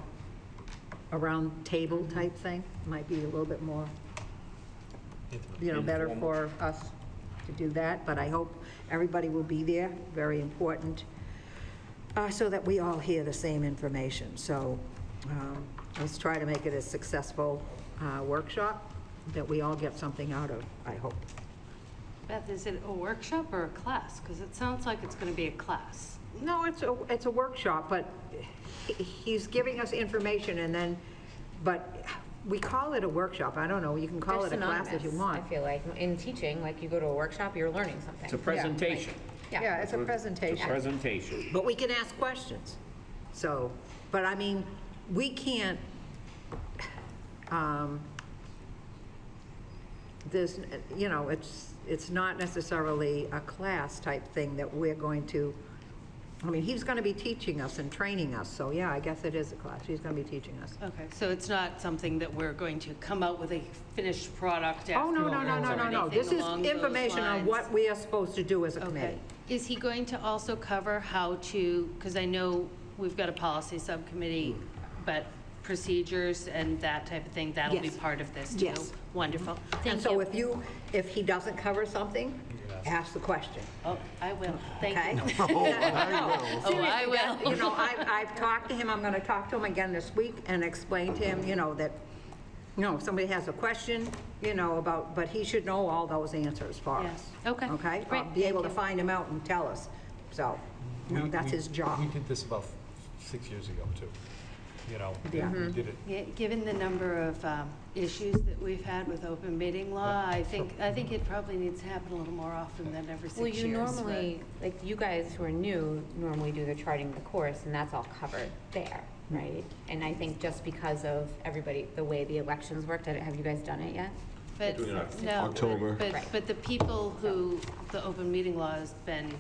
a round table type thing, might be a little bit more, better for us to do that, but I hope everybody will be there, very important, so that we all hear the same information. So let's try to make it a successful workshop that we all get something out of, I hope. Beth, is it a workshop or a class? Because it sounds like it's going to be a class. No, it's a workshop, but he's giving us information and then, but we call it a workshop. I don't know, you can call it a class if you want. I feel like in teaching, like you go to a workshop, you're learning something. It's a presentation. Yeah, it's a presentation. Presentation. But we can ask questions. So, but I mean, we can't, there's, it's not necessarily a class type thing that we're going to, I mean, he's going to be teaching us and training us, so yeah, I guess it is a class. He's going to be teaching us. Okay, so it's not something that we're going to come out with a finished product Oh, no, no, no, afterwards no, or no, no. anything This is along those information on lines? what we are supposed to do as a Okay. committee. Is he going to also cover how to, because I know we've got a policy subcommittee, but procedures and that type of thing, that'll be Yes. part of this too? Yes. Wonderful. And Thank so you. if he doesn't cover something, ask the question. Oh, I will. Thank Okay? you. Oh, I will. I've talked to him, I'm gonna talk to him again this week and explain to him, that, if somebody has a question, about, but he should know all those answers for Yes. us. Okay. Okay? Great. Be able to Thank you. find him out and tell us. So, that's his job. We did this about 6 years ago, too. Yeah. We did it. Yeah, given the number of issues that we've had with open meeting law, I think it probably needs to happen a little more often than every 6 Well, years. you normally, like you guys who are new, normally do the charting the course, and that's all covered there, right? And I think just because of everybody, the way the elections worked, have you guys done it yet? But, Doing it in no, October. But, Right. but the people who the open meeting law has been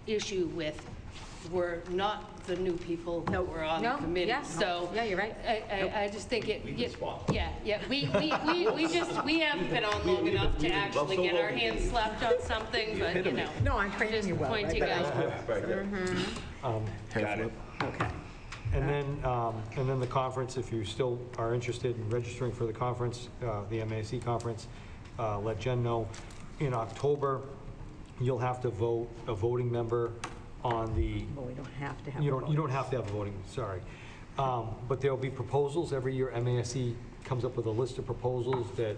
issue with were not the new people who were on the No, committee. yeah, So yeah, you're right. I just think it, yeah, we haven't been on long enough to actually get our hands slapped on something, but, No, I'm training just you well. pointing out. Got it. Okay. And then the conference, if you still are interested in registering for the conference, the MASC conference, let Jen know. In October, you'll have to vote a voting member on the, But we don't have to have. you a don't vote. have to have a voting, sorry. But there'll be proposals. Every year, MASC comes up with a list of proposals that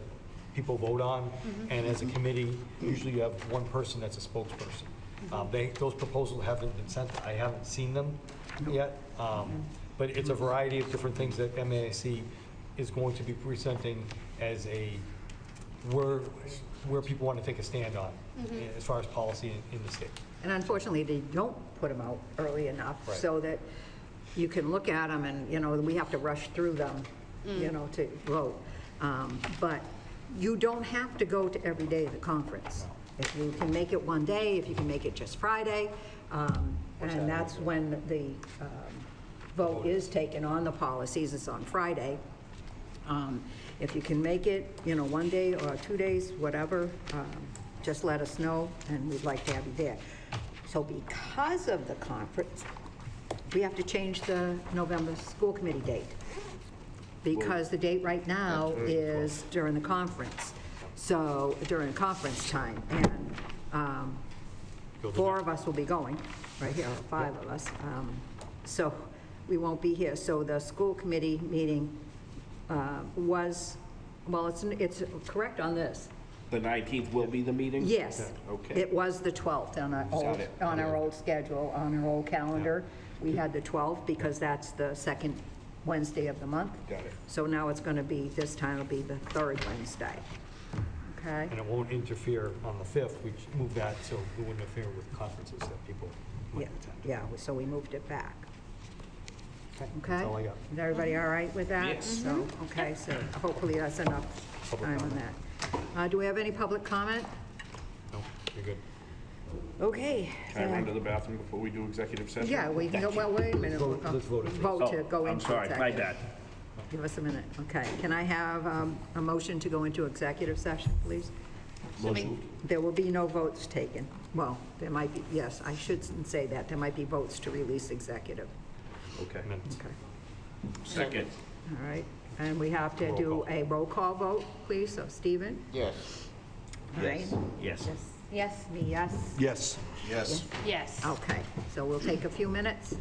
people vote on. And as a committee, usually you have one person that's a spokesperson. Those proposals haven't been sent. I haven't seen them yet. But it's a variety of different things that MASC is going to be presenting as where people want to take a stand on as far as policy in the state. And unfortunately, they don't put them out early enough Right. so that you can look at them and, we have to rush through them, to vote. But you don't have to go to every day of the conference. If you can make it one day, if you can make it just Friday, and that's when the vote is taken on the policies, it's on Friday. If you can make it, one day or 2 days, whatever, just let us know, and we'd like to have you there. So because of the conference, we have to change the November school committee date, because the date right now is during the conference, so during conference time. And 4 of us will be going, right here, or 5 of us. So we won't be here. So the school committee meeting was, well, it's correct on this. The 19th will be the meeting? Yes. Okay. It was the 12th on our old schedule, on our old calendar. We had the 12th because that's the second Wednesday of the month. Got it. So now it's going to be, this time it'll be the third Wednesday. Okay? And it won't interfere on the 5th. We moved that so it wouldn't interfere with conferences that people Yeah, might attend. yeah, so we moved it back. Okay? That's all I got. Is everybody all right with that? Yes. So, okay, so hopefully that's enough Public time on comment. that. Do we have any public comment? No, you're good. Okay. Can I run to the bathroom before we do executive session? Yeah, we can go, well, wait a minute. Vote- let's vote it first. Vote to Oh, go into I'm sorry, my executive. bad. Give us a minute. Okay. Can I have a motion to go into executive session, please? There will be no votes taken. Well, there might be, yes, I shouldn't say that. There might be votes to release executive. Okay. Minutes. Okay. Second. All right. And we have to do a roll call vote, please. So Stephen? Yes. All right. Yes. Yes. Me, yes. Yes. Yes. Yes. Okay. So we'll take a few minutes.